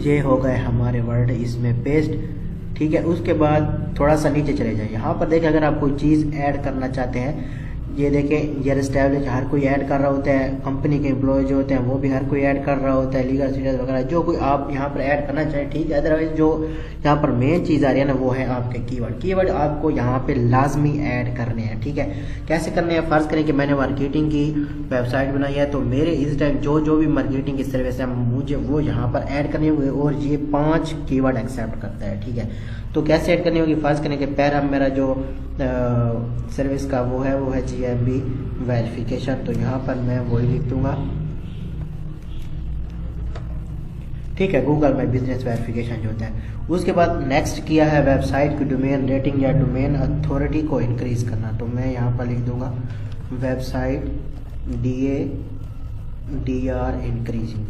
ये हो गए हमारे वर्ड इसमें पेस्ट, ठीक है। उसके बाद थोड़ा सा नीचे चले जाए, यहाँ पर देखें अगर आप कोई चीज़ ऐड करना चाहते हैं, ये देखें ये एस्टैब्लिश हर कोई ऐड कर रहा होता है, कंपनी के एम्प्लॉय जो होते हैं वो भी हर कोई ऐड कर रहा होता है, लीगल स्टेटस वगैरह जो कोई आप यहाँ पर ऐड करना चाहें, ठीक है। अदरवाइज जो यहाँ पर मेन चीज़ आ रही है ना वो है आपके कीवर्ड। कीवर्ड आपको यहाँ पे लाजमी ऐड करने हैं, ठीक है। कैसे करने हैं, फर्ज करें कि मैंने मार्केटिंग की वेबसाइट बनाई है, तो मेरे इस टाइम जो भी मार्केटिंग की सर्विस है मुझे वो यहाँ पर ऐड करनी होगी, और ये 5 कीवर्ड एक्सेप्ट करता है, ठीक है। तो कैसे ऐड करनी होगी, फर्ज करें कि पहला मेरा जो सर्विस का वो है GMB वेरिफिकेशन, तो यहाँ पर मैं वही लिख दूंगा, ठीक है, गूगल में बिजनेस वेरिफिकेशन जो होता है। उसके बाद नेक्स्ट किया है वेबसाइट की डोमेन रेटिंग या डोमेन अथॉरिटी को इंक्रीज करना, तो मैं यहाँ पर लिख दूंगा वेबसाइट DADR इंक्रीजिंग,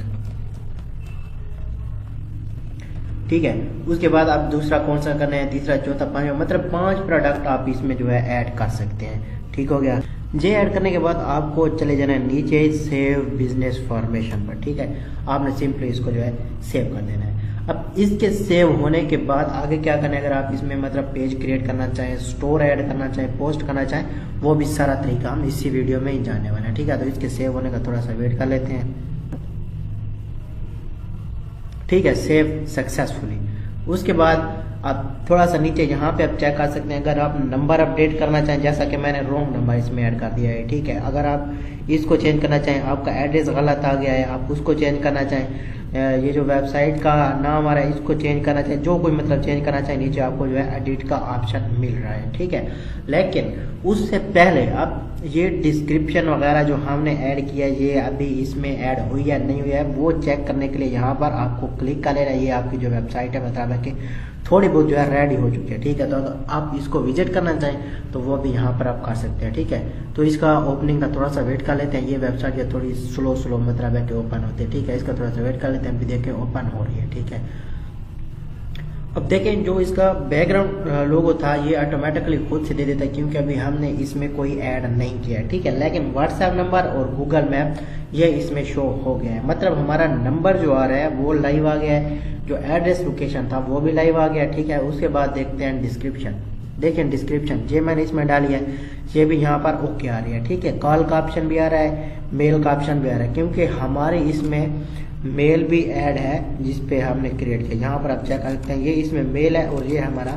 ठीक है। उसके बाद आप दूसरा कौन सा करना है, तीसरा चौथा पांचवा, मतलब 5 प्रोडक्ट आप इसमें जो है ऐड कर सकते हैं, ठीक हो गया। ये ऐड करने के बाद आपको चले जाना है नीचे सेव बिजनेस फॉर्मेशन पर, ठीक है। आपने सिंपली इसको जो है सेव कर देना है। अब इसके सेव होने के बाद आगे क्या करना है, अगर आप इसमें मतलब पेज क्रिएट करना चाहें, स्टोर ऐड करना चाहें, पोस्ट करना चाहें, वो भी सारा तरीका हम इसी वीडियो में ही जानने वाले हैं, ठीक है। तो इसके सेव होने का थोड़ा सा वेट कर लेते हैं, ठीक है, सेव सक्सेसफुली। उसके बाद आप थोड़ा सा नीचे यहाँ पे आप चेक कर सकते हैं, अगर आप नंबर अपडेट करना चाहें, जैसा कि मैंने रॉन्ग नंबर इसमें ऐड कर दिया है, ठीक है। अगर आप इसको चेंज करना चाहें, आपका एड्रेस गलत आ गया है, आप उसको चेंज करना चाहें, ये जो वेबसाइट का नाम आ रहा है इसको चेंज करना चाहें, जो कोई मतलब चेंज करना चाहें, नीचे आपको जो है एडिट का ऑप्शन मिल रहा है, ठीक है। लेकिन उससे पहले आप ये डिस्क्रिप्शन वगैरह जो हमने ऐड किया है ये अभी इसमें ऐड हुई या नहीं हुई है वो चेक करने के लिए यहाँ पर आपको क्लिक कर लेना है। ये आपकी जो वेबसाइट है मतलब है कि थोड़ी बहुत जो है रेडी हो चुकी है, ठीक है। तो अगर आप इसको विजिट करना चाहें तो वो भी यहाँ पर आप कर सकते हैं, ठीक है। तो इसका ओपनिंग का थोड़ा सा वेट कर लेते हैं, ये वेबसाइट ये थोड़ी स्लो मतलब है कि ओपन होती है, ठीक है। इसका थोड़ा सा वेट कर लेते हैं, अभी देखें ओपन हो रही है, ठीक है। अब देखें जो इसका बैकग्राउंड लोगो था ये ऑटोमेटिकली खुद से दे देता है, क्योंकि अभी हमने इसमें कोई ऐड नहीं किया है, ठीक है। लेकिन व्हाट्सएप नंबर और गूगल मैप ये इसमें शो हो गया है, मतलब हमारा नंबर जो आ रहा है वो लाइव आ गया है, जो एड्रेस लोकेशन था वो भी लाइव आ गया, ठीक है। उसके बाद देखते हैं डिस्क्रिप्शन, देखें डिस्क्रिप्शन ये मैंने इसमें डाली है, ये भी यहाँ पर ओके आ रही है, ठीक है। कॉल का ऑप्शन भी आ रहा है, मेल का ऑप्शन भी आ रहा है, क्योंकि हमारे इसमें मेल भी ऐड है जिस पे हमने क्रिएट किया। यहाँ पर आप चेक कर सकते हैं ये इसमें मेल है और ये हमारा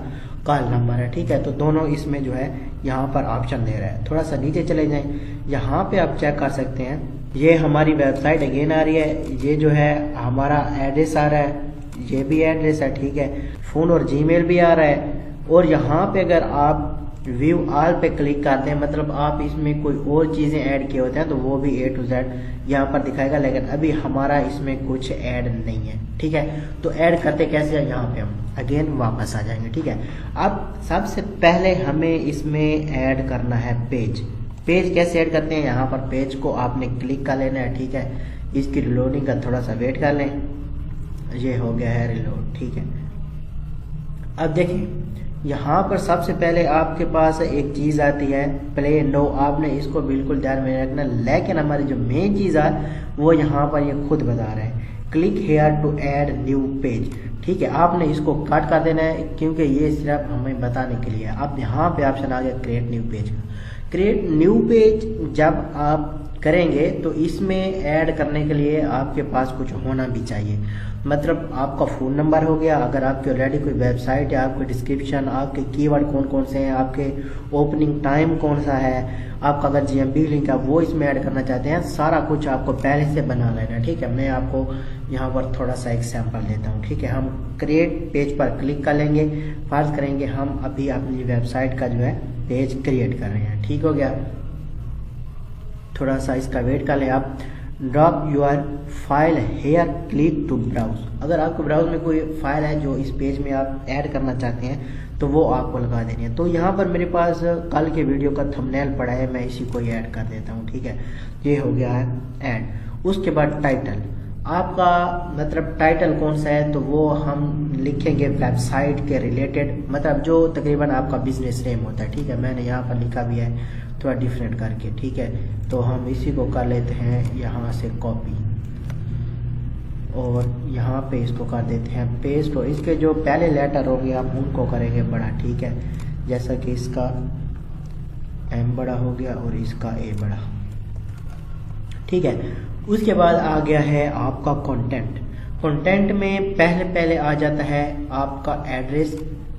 कॉल नंबर है, ठीक है। तो दोनों इसमें जो है यहाँ पर ऑप्शन दे रहा है। थोड़ा सा नीचे चले जाएं, यहाँ पे आप चेक कर सकते हैं ये हमारी वेबसाइट अगेन आ रही है, ये जो है हमारा एड्रेस आ रहा है, ये भी एड्रेस है, ठीक है। फ़ोन और जीमेल भी आ रहा है। और यहाँ पे अगर आप व्यू ऑल पे क्लिक करते हैं, मतलब आप इसमें कोई और चीज़ें ऐड किए होते हैं तो वो भी A to Z यहाँ पर दिखाएगा, लेकिन अभी हमारा इसमें कुछ ऐड नहीं है, ठीक है। तो ऐड करते कैसे, यहाँ पे हम अगेन वापस आ जाएंगे, ठीक है। अब सबसे पहले हमें इसमें ऐड करना है पेज। पेज कैसे ऐड करते हैं, यहाँ पर पेज को आपने क्लिक कर लेना है, ठीक है। इसकी रिलोडिंग का थोड़ा सा वेट कर लें, ये हो गया है रिलोड, ठीक है। अब देखिए यहाँ पर सबसे पहले आपके पास एक चीज़ आती है प्ले नो, आपने इसको बिल्कुल ध्यान में रखना। लेकिन हमारी जो मेन चीज़ है वो यहाँ पर ये खुद बता रहा है, click here to add new page, ठीक है। आपने इसको कट कर देना है क्योंकि ये सिर्फ हमें बताने के लिए है। अब यहाँ पे ऑप्शन आ गया क्रिएट न्यू पेज का। क्रिएट न्यू पेज जब आप करेंगे तो इसमें ऐड करने के लिए आपके पास कुछ होना भी चाहिए, मतलब आपका फ़ोन नंबर हो गया, अगर आपकी ऑलरेडी कोई वेबसाइट है, आपके डिस्क्रिप्शन, आपके कीवर्ड कौन कौन से हैं, आपके ओपनिंग टाइम कौन सा है, आपका अगर GMB लिंक है वो इसमें ऐड करना चाहते हैं, सारा कुछ आपको पहले से बना लेना है, ठीक है। मैं आपको यहाँ पर थोड़ा सा एग्जाम्पल देता हूँ, ठीक है। हम क्रिएट पेज पर क्लिक कर लेंगे, फर्ज करेंगे हम अभी अपनी वेबसाइट का जो है पेज क्रिएट कर रहे हैं, ठीक हो गया। थोड़ा सा इसका वेट कर लें आप। Drop your file here, click to browse. अगर आपको ब्राउज में कोई फाइल है जो इस पेज में आप ऐड करना चाहते हैं तो वो आपको लगा देनी है। तो यहाँ पर मेरे पास कल के वीडियो का थंबनेल पड़ा है, मैं इसी को ही ऐड कर देता हूँ, ठीक है। ये हो गया है ऐड। उसके बाद टाइटल, आपका मतलब टाइटल कौन सा है तो वो हम लिखेंगे वेबसाइट के रिलेटेड, मतलब जो तकरीबन आपका बिजनेस नेम होता है, ठीक है। मैंने यहाँ पर लिखा भी है थोड़ा डिफरेंट करके, ठीक है। तो हम इसी को कर लेते हैं यहाँ से कॉपी और यहाँ पे इसको कर देते हैं पेस्ट। और इसके जो पहले लेटर होंगे आप उनको करेंगे बड़ा, ठीक है। जैसा कि इसका M बड़ा हो गया और इसका A बड़ा, ठीक है। उसके बाद आ गया है आपका कंटेंट। कंटेंट में पहले आ जाता है आपका एड्रेस।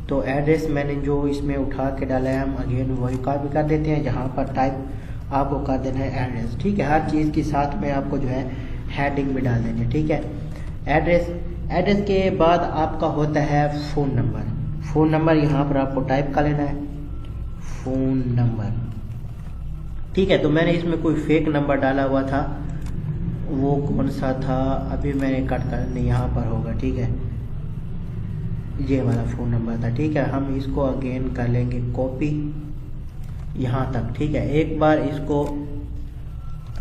तो एड्रेस मैंने जो इसमें उठा के डाला है हम अगेन वही कॉपी कर देते हैं, जहाँ पर टाइप आपको कर देना है एड्रेस, ठीक है। हर चीज़ के साथ में आपको जो है हेडिंग भी डाल देनी है, ठीक है। एड्रेस के बाद आपका होता है फ़ोन नंबर। फ़ोन नंबर यहाँ पर आपको टाइप कर लेना है, फ़ोन नंबर, ठीक है। तो मैंने इसमें कोई फेक नंबर डाला हुआ था, वो कौन सा था अभी मैंने कट कर नहीं, यहाँ पर होगा, ठीक है। ये वाला फ़ोन नंबर था, ठीक है। हम इसको अगेन कर लेंगे कॉपी यहाँ तक, ठीक है। एक बार इसको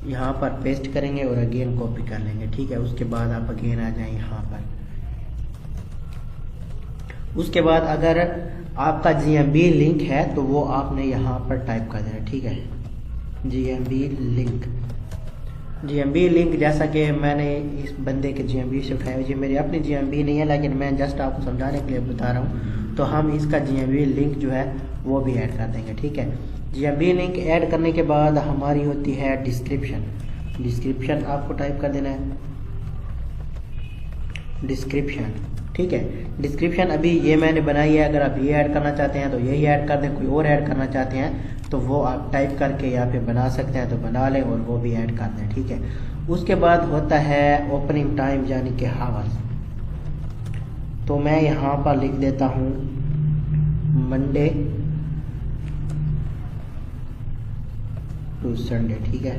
यहाँ पर पेस्ट करेंगे और अगेन कॉपी कर लेंगे, ठीक है। उसके बाद आप अगेन आ जाएं यहाँ पर। उसके बाद अगर आपका GMB लिंक है तो वो आपने यहाँ पर टाइप कर देना, ठीक है। GMB लिंक जैसा कि मैंने इस बंदे के GMB से उठाया, ये मेरी अपनी GMB नहीं है लेकिन मैं जस्ट आपको समझाने के लिए बता रहा हूँ। तो हम इसका GMB लिंक जो है वो भी ऐड कर देंगे, ठीक है। GMB लिंक ऐड करने के बाद हमारी होती है डिस्क्रिप्शन आपको टाइप कर देना है, डिस्क्रिप्शन, ठीक है। डिस्क्रिप्शन अभी ये मैंने बनाई है, अगर आप ये ऐड करना चाहते हैं तो यही ऐड कर दें, कोई और ऐड करना चाहते हैं तो वो आप टाइप करके यहाँ पे बना सकते हैं तो बना लें और वो भी ऐड कर दें, ठीक है। उसके बाद होता है ओपनिंग टाइम यानी कि हावर्स। तो मैं यहाँ पर लिख देता हूँ मंडे टू संडे, ठीक है।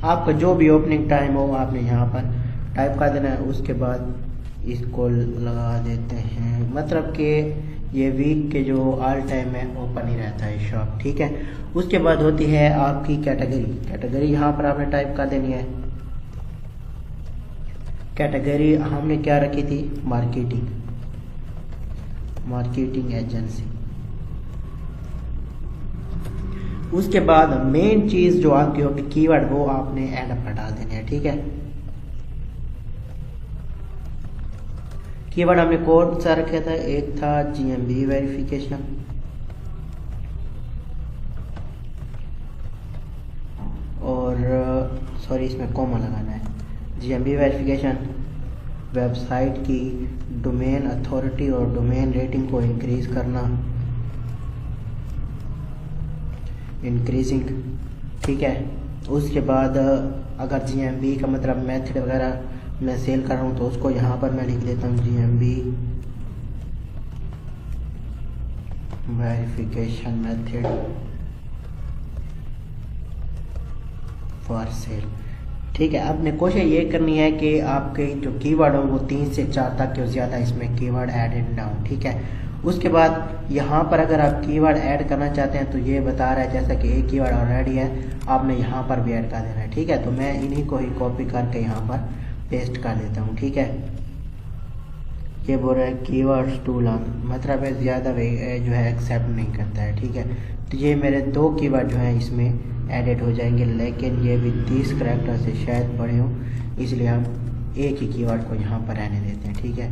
आपका जो भी ओपनिंग टाइम हो आपने यहाँ पर टाइप कर देना है। उसके बाद इसको लगा देते हैं, मतलब कि ये वीक के जो ऑल टाइम है ओपन ही रहता है शॉप, ठीक है। उसके बाद होती है आपकी कैटेगरी यहाँ पर आपने टाइप कर देनी है। कैटेगरी हमने क्या रखी थी, मार्केटिंग एजेंसी। उसके बाद मेन चीज जो आपकी होगी कीवर्ड, वो आपने एंड पर डाल देने हैं, ठीक है। कीवर्ड हमने कौन सा रखा था, एक था GMB वेरिफिकेशन, और सॉरी इसमें कॉमा लगाना है। GMB वेरिफिकेशन, वेबसाइट की डोमेन अथॉरिटी और डोमेन रेटिंग को इंक्रीज करना, इंक्रीजिंग, ठीक है। उसके बाद अगर GMB का मतलब मेथड वगैरह मैं सेल कर रहा हूँ तो उसको यहाँ पर मैं लिख देता हूँ GMB verification method for sale. ठीक है, आपने कोशिश ये करनी है कि आपके जो कीवर्ड हो वो 3 से 4 तक के ज़्यादा इसमें कीवर्ड एडेड ना हो। ठीक है, उसके बाद यहाँ पर अगर आप कीवर्ड ऐड करना चाहते हैं तो ये बता रहा है जैसा कि एक कीवर्ड ऑलरेडी है, आपने यहाँ पर भी ऐड कर देना है। ठीक है, तो मैं इन्हीं को ही कॉपी करके यहाँ पर पेस्ट कर देता हूँ। ठीक है, ये बोल रहा है कीवर्ड्स टू लॉन्ग, मतलब है ज़्यादा जो है एक्सेप्ट नहीं करता है। ठीक है, तो ये मेरे 2 कीवर्ड जो हैं इसमें एडिट हो जाएंगे, लेकिन ये भी 30 करैक्टर से शायद बड़े हों, इसलिए हम एक ही कीवर्ड को यहाँ पर रहने देते हैं। ठीक है,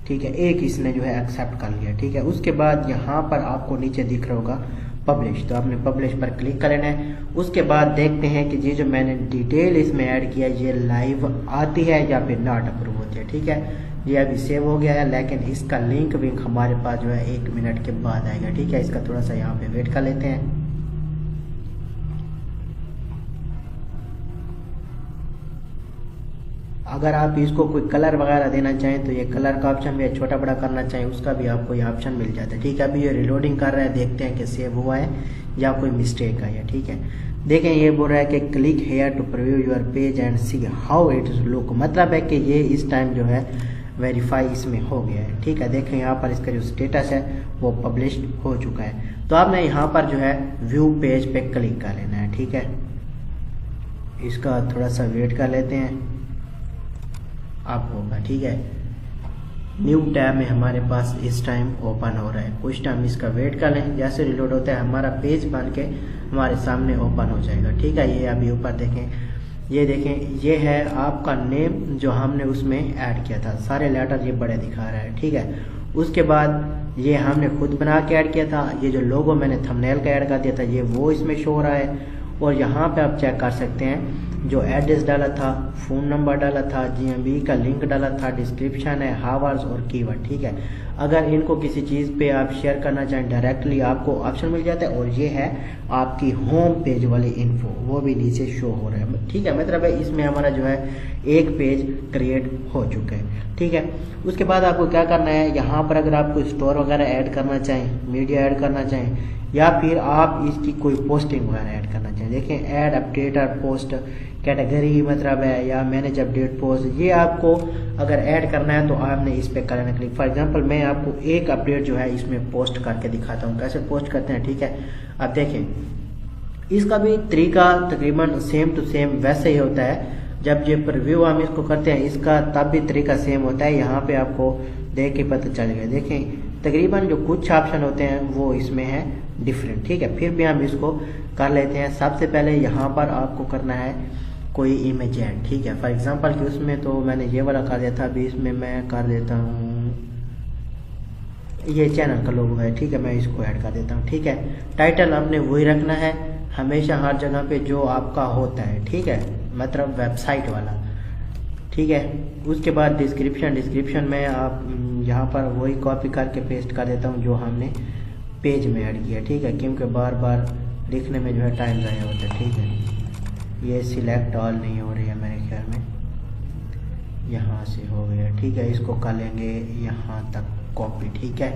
ठीक है, एक इसने जो है एक्सेप्ट कर लिया। ठीक है, उसके बाद यहाँ पर आपको नीचे दिख रहा होगा पब्लिश, तो आपने पब्लिश पर क्लिक कर लेना है। उसके बाद देखते हैं कि ये जो मैंने डिटेल इसमें ऐड किया ये लाइव आती है या फिर नॉट अप्रूव होती है। ठीक है, ये अभी सेव हो गया है, लेकिन इसका लिंक विंक हमारे पास जो है 1 मिनट के बाद आएगा। ठीक है, इसका थोड़ा सा यहाँ पे वेट कर लेते हैं। अगर आप इसको कोई कलर वगैरह देना चाहें तो ये कलर का ऑप्शन भी है, छोटा बड़ा करना चाहें उसका भी आपको ये ऑप्शन मिल जाता है। ठीक है, अभी ये रिलोडिंग कर रहा है, देखते हैं कि सेव हुआ है या कोई मिस्टेक आई है। ठीक है, देखें ये बोल रहा है कि click here to preview your page and see how it look, मतलब है कि ये इस टाइम जो है वेरीफाई इसमें हो गया है। ठीक है, देखें यहाँ पर इसका जो स्टेटस है वो पब्लिश्ड हो चुका है। तो आपने यहाँ पर जो है व्यू पेज पे क्लिक कर लेना है। ठीक है, इसका थोड़ा सा वेट कर लेते हैं, आप होगा। ठीक है, न्यू टैब में हमारे पास इस टाइम ओपन हो रहा है, कुछ टाइम इसका वेट कर लें, जैसे रिलोड होता है हमारा पेज बन के हमारे सामने ओपन हो जाएगा। ठीक है, ये अभी ऊपर देखें, ये देखें ये है आपका नेम जो हमने उसमें ऐड किया था, सारे लेटर ये बड़े दिखा रहा है। ठीक है, उसके बाद ये हमने खुद बना के ऐड किया था, ये जो लोगो मैंने थंबनेल का ऐड कर दिया था ये वो इसमें शो हो रहा है। और यहाँ पे आप चेक कर सकते हैं जो एड्रेस डाला था, फ़ोन नंबर डाला था, GMB का लिंक डाला था, डिस्क्रिप्शन है, हावर्स और कीवर्ड। ठीक है, अगर इनको किसी चीज़ पे आप शेयर करना चाहें डायरेक्टली आपको ऑप्शन मिल जाता है। और ये है आपकी होम पेज वाली इन्फो, वो भी नीचे शो हो रहा है। ठीक है, मतलब है इसमें हमारा जो है एक पेज क्रिएट हो चुका है। ठीक है, उसके बाद आपको क्या करना है, यहाँ पर अगर आप कोई स्टोर वगैरह ऐड करना चाहें, मीडिया ऐड करना चाहें, या फिर आप इसकी कोई पोस्टिंग वगैरह ऐड करना चाहें, देखें ऐड अपडेट और पोस्ट कैटेगरी मतलब है या मैनेज अपडेट पोस्ट, ये आपको अगर ऐड करना है तो आपने इस पे करना क्लिक। फॉर एग्जांपल मैं आपको एक अपडेट जो है इसमें पोस्ट करके दिखाता हूँ कैसे पोस्ट करते हैं। ठीक है, अब देखें इसका भी तरीका तकरीबन सेम टू सेम वैसे ही होता है। जब ये प्रीव्यू हम इसको करते हैं इसका तब भी तरीका सेम होता है, यहाँ पे आपको देख के पता चल गया। देखें तकरीबन जो कुछ ऑप्शन होते हैं वो इसमें है डिफरेंट। ठीक है, फिर भी हम इसको कर लेते हैं। सबसे पहले यहाँ पर आपको करना है कोई इमेज ऐड। ठीक है, फॉर एग्जांपल कि उसमें तो मैंने ये वाला कर दिया था, अभी इसमें मैं कर देता हूँ ये चैनल का लोगो है। ठीक है, मैं इसको ऐड कर देता हूँ। ठीक है, टाइटल आपने वही रखना है हमेशा हर जगह पे जो आपका होता है। ठीक है, मतलब वेबसाइट वाला। ठीक है, उसके बाद डिस्क्रिप्शन में आप यहाँ पर वही कॉपी करके पेस्ट कर देता हूँ जो हमने पेज में ऐड किया। ठीक है, क्योंकि बार बार लिखने में जो है टाइम ज़ाया होता है। ठीक है, ये सिलेक्ट ऑल नहीं हो रही है मेरे ख्याल में, यहाँ से हो गया। ठीक है, इसको कर लेंगे यहाँ तक कॉपी। ठीक है,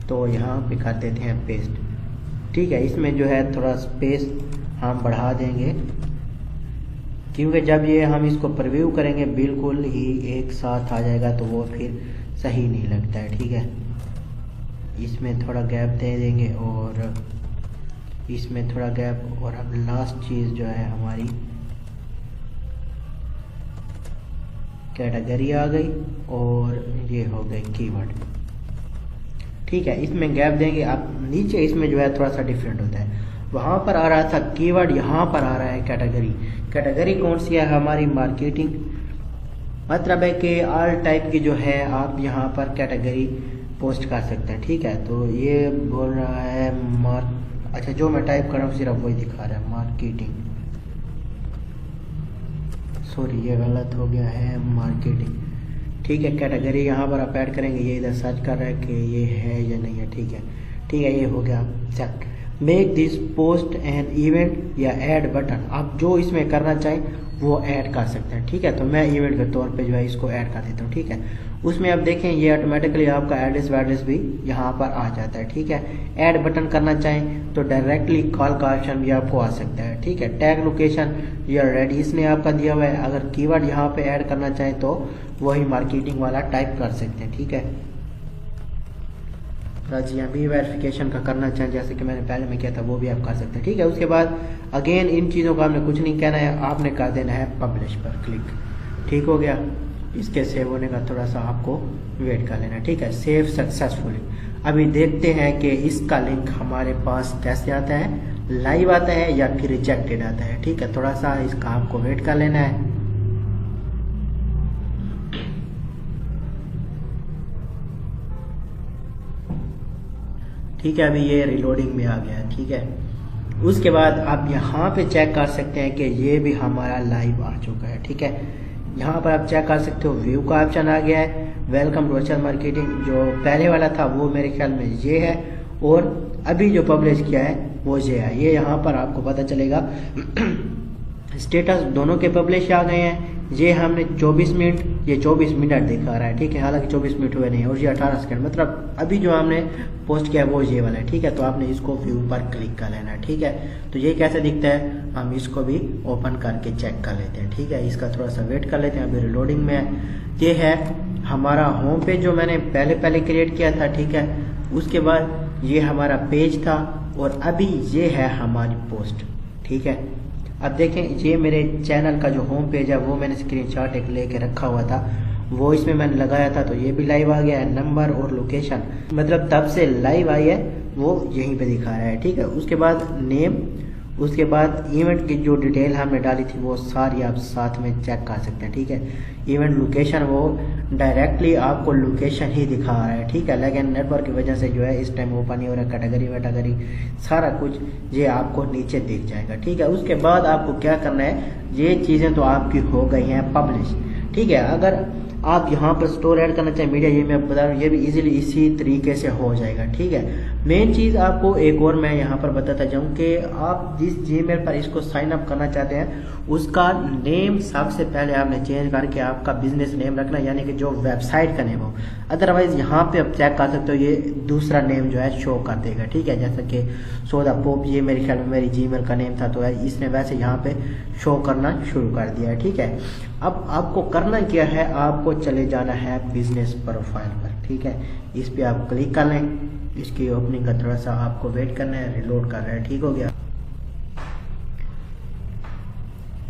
तो यहाँ पे कर देते हैं पेस्ट। ठीक है, इसमें जो है थोड़ा स्पेस हम बढ़ा देंगे क्योंकि जब ये हम इसको प्रीव्यू करेंगे बिल्कुल ही एक साथ आ जाएगा तो वो फिर सही नहीं लगता है। ठीक है, इसमें थोड़ा गैप दे देंगे और इसमें थोड़ा गैप। और अब लास्ट चीज़ जो है हमारी कैटेगरी आ गई और ये हो गए कीवर्ड। ठीक है, इसमें गैप देंगे। आप नीचे इसमें जो है थोड़ा सा डिफरेंट होता है, वहाँ पर आ रहा था कीवर्ड, यहाँ पर आ रहा है कैटेगरी। कैटेगरी कौन सी है हमारी मार्केटिंग, मतलब है कि ऑल टाइप की जो है आप यहाँ पर कैटेगरी पोस्ट कर सकते हैं। ठीक है, तो ये बोल रहा है अच्छा जो मैं टाइप कर रहा हूँ सिर्फ वही दिखा रहा है मार्केटिंग, सॉरी ये गलत हो गया है मार्केटिंग। ठीक है, कैटेगरी यहाँ पर आप ऐड करेंगे, ये इधर सर्च कर रहा है कि ये है या नहीं है। ठीक है, ठीक है, ये हो गया check. Make this post an event या ऐड बटन, आप जो इसमें करना चाहें वो ऐड कर सकते हैं। ठीक है, तो मैं इवेंट के तौर पे जो है इसको ऐड कर देता हूँ। ठीक है, उसमें आप देखें ये ऑटोमेटिकली आपका एड्रेस वैड्रेस भी यहाँ पर आ जाता है। ठीक है, ऐड बटन करना चाहें तो डायरेक्टली कॉल का ऑप्शन भी आपको आ सकता है। ठीक है, टैग लोकेशन या रेडी इसने आपका दिया हुआ है, अगर कीवर्ड यहाँ पे ऐड करना चाहें तो वही मार्केटिंग वाला टाइप कर सकते हैं। ठीक है, जी यहाँ भी वेरिफिकेशन का करना चाहें जैसे कि मैंने पहले में किया था वो भी आप कर सकते हैं। ठीक है, उसके बाद अगेन इन चीज़ों का आपने कुछ नहीं कहना है, आपने कर देना है पब्लिश पर क्लिक। ठीक हो गया, इसके सेव होने का थोड़ा सा आपको वेट कर लेना। ठीक है, सेव सक्सेसफुली। अभी देखते हैं कि इसका लिंक हमारे पास कैसे आता है, लाइव आता है या फिर रिजेक्टेड आता है। ठीक है, थोड़ा सा इसका आपको वेट कर लेना है। ठीक है, अभी ये रिलोडिंग में आ गया है। ठीक है, उसके बाद आप यहाँ पे चेक कर सकते हैं कि ये भी हमारा लाइव आ चुका है। ठीक है, यहाँ पर आप चेक कर सकते हो व्यू का ऑप्शन आ गया है। वेलकम टू वर्चुअल मार्केटिंग जो पहले वाला था वो मेरे ख्याल में ये है, और अभी जो पब्लिश किया है वो ये है। ये यहाँ पर आपको पता चलेगा स्टेटस दोनों के पब्लिश आ गए हैं। ये हमने 24 मिनट, ये 24 मिनट दिखा रहा है। ठीक है, हालांकि 24 मिनट हुए नहीं, और ये 18 सेकंड, मतलब अभी जो हमने पोस्ट किया वो ये वाला है। ठीक है, तो आपने इसको व्यू पर क्लिक कर लेना है। ठीक है, तो ये कैसे दिखता है हम इसको भी ओपन करके चेक कर लेते हैं। ठीक है, इसका थोड़ा सा वेट कर लेते हैं, अभी रिलोडिंग में है। ये है हमारा होम पेज जो मैंने पहले क्रिएट किया था। ठीक है, उसके बाद ये हमारा पेज था और अभी ये है हमारी पोस्ट। ठीक है, अब देखें ये मेरे चैनल का जो होम पेज है वो मैंने स्क्रीनशॉट एक लेके रखा हुआ था, वो इसमें मैंने लगाया था, तो ये भी लाइव आ गया है। नंबर और लोकेशन मतलब तब से लाइव आई है वो यहीं पे दिखा रहा है। ठीक है, उसके बाद नेम, उसके बाद इवेंट की जो डिटेल हमने डाली थी वो सारी आप साथ में चेक कर सकते हैं। ठीक है, इवेंट लोकेशन वो डायरेक्टली आपको लोकेशन ही दिखा रहा है। ठीक है, लेकिन नेटवर्क की वजह से जो है इस टाइम ओपन नहीं हो रहा है। कैटेगरी वैटेगरी सारा कुछ ये आपको नीचे दिख जाएगा। ठीक है, उसके बाद आपको क्या करना है, ये चीज़ें तो आपकी हो गई हैं पब्लिश। ठीक है, अगर आप यहाँ पर स्टोर ऐड करना चाहें मीडिया, ये मैं बता रहा हूँ, ये भी इजीली इसी तरीके से हो जाएगा। ठीक है, मेन चीज़ आपको एक और मैं यहाँ पर बताता जाऊँ कि आप जिस जीमेल पर इसको साइन अप करना चाहते हैं उसका नेम सबसे पहले आपने चेंज करके आपका बिजनेस नेम रखना, यानी कि जो वेबसाइट का नेम हो। अदरवाइज यहाँ पे आप चेक कर सकते हो ये दूसरा नेम जो है शो कर देगा। ठीक है, जैसे कि सोदा पोप, ये मेरे ख्याल में मेरी जीमेल का नेम था, तो इसने वैसे यहाँ पे शो करना शुरू कर दिया है। ठीक है, अब आपको करना क्या है, आपको चले जाना है बिजनेस प्रोफाइल पर। ठीक है, इस पे आप क्लिक कर लें, इसकी ओपनिंग का थोड़ा सा आपको वेट करना है, रिलोड कर रहा है। ठीक हो गया,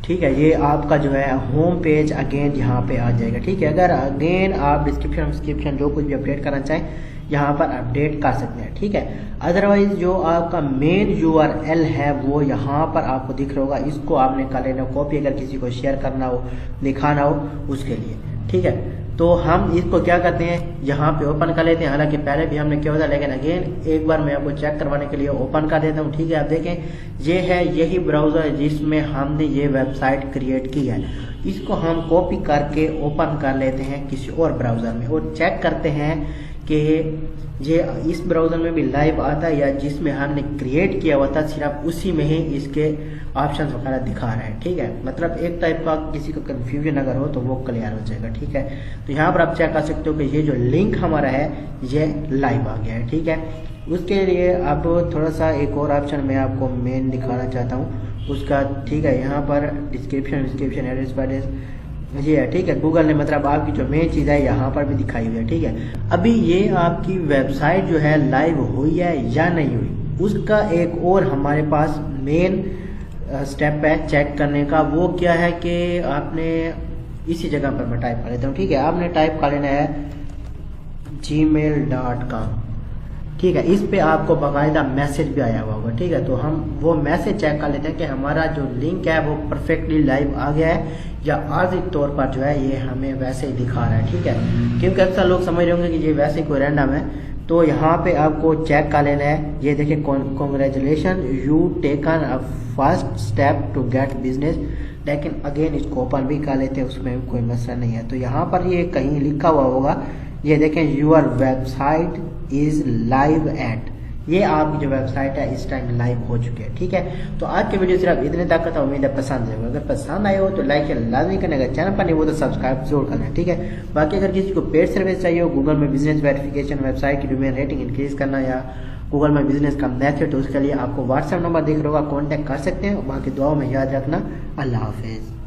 ठीक है, ये आपका जो है होम पेज अगेन यहाँ पे आ जाएगा। ठीक है, अगर अगेन आप डिस्क्रिप्शन जो कुछ भी अपडेट करना चाहें यहाँ पर अपडेट कर सकते हैं। ठीक है, अदरवाइज जो आपका मेन URL है वो यहाँ पर आपको दिख रहा होगा, इसको आपने कर लेना कॉपी, अगर किसी को शेयर करना हो, दिखाना हो उसके लिए। ठीक है, तो हम इसको क्या करते हैं यहाँ पे ओपन कर लेते हैं, हालांकि पहले भी हमने किया होता है, लेकिन अगेन एक बार मैं आपको चेक करवाने के लिए ओपन कर देता हूँ। ठीक है, आप देखें ये है यही ब्राउज़र है जिसमें हमने ये वेबसाइट क्रिएट की है। इसको हम कॉपी करके ओपन कर लेते हैं किसी और ब्राउज़र में और चेक करते हैं कि ये इस ब्राउज़र में भी लाइव आता है या जिसमें हमने क्रिएट किया हुआ था सिर्फ उसी में ही इसके ऑप्शन वगैरह दिखा रहे हैं। ठीक है, मतलब एक टाइप का किसी को कंफ्यूजन अगर हो तो वो क्लियर हो जाएगा। ठीक है, तो यहाँ पर आप चेक कर सकते हो कि ये जो लिंक हमारा है ये लाइव आ गया है। ठीक है, उसके लिए अब थोड़ा सा एक और ऑप्शन मैं आपको मेन दिखाना चाहता हूँ उसका। ठीक है, यहाँ पर डिस्क्रिप्शन एड्रेस ये है। ठीक है, गूगल ने मतलब आपकी जो मेन चीज़ है यहाँ पर भी दिखाई हुई है। ठीक है, अभी ये आपकी वेबसाइट जो है लाइव हुई है या नहीं हुई उसका एक और हमारे पास मेन स्टेप है चेक करने का। वो क्या है कि आपने इसी जगह पर मैं टाइप कर लेता हूँ। ठीक है, आपने टाइप कर लेना है gmail.com। ठीक है, इस पे आपको बाकायदा मैसेज भी आया हुआ होगा। ठीक है, तो हम वो मैसेज चेक कर लेते हैं कि हमारा जो लिंक है वो परफेक्टली लाइव आ गया है या आर्थिक तौर पर जो है ये हमें वैसे ही दिखा रहा है। ठीक है, क्योंकि अक्सर लोग समझ रहे होंगे कि ये वैसे कोई रैंडम है, तो यहाँ पे आपको चेक कर लेना है। ये देखिए, congratulation you taken a first step to get business, लेकिन अगेन इसको ओपन भी कर लेते हैं, उसमें कोई मसला नहीं है। तो यहाँ पर ये कहीं लिखा हुआ होगा, ये देखें your website is live at, ये आपकी जो वेबसाइट है इस टाइम लाइव हो चुकी है। ठीक है, तो आज की वीडियो सिर्फ इतने तक था, उम्मीद है पसंद आएगा। अगर पसंद आए हो तो लाइक लाजमी करने, अगर चैनल पर नहीं हो तो सब्सक्राइब जरूर करना। ठीक है, बाकी अगर किसी को पेड सर्विस चाहिए हो, गूगल में बिजनेस वेरिफिकेशन, वेबसाइट की डोमेन रेटिंग इंक्रीज करना या गूगल में बिजनेस का मेथड, तो उसके लिए आपको व्हाट्सएप नंबर दिख रहा होगा, कॉन्टैक्ट कर सकते हैं। बाकी दुआओं में याद रखना। अल्लाह हाफिज़।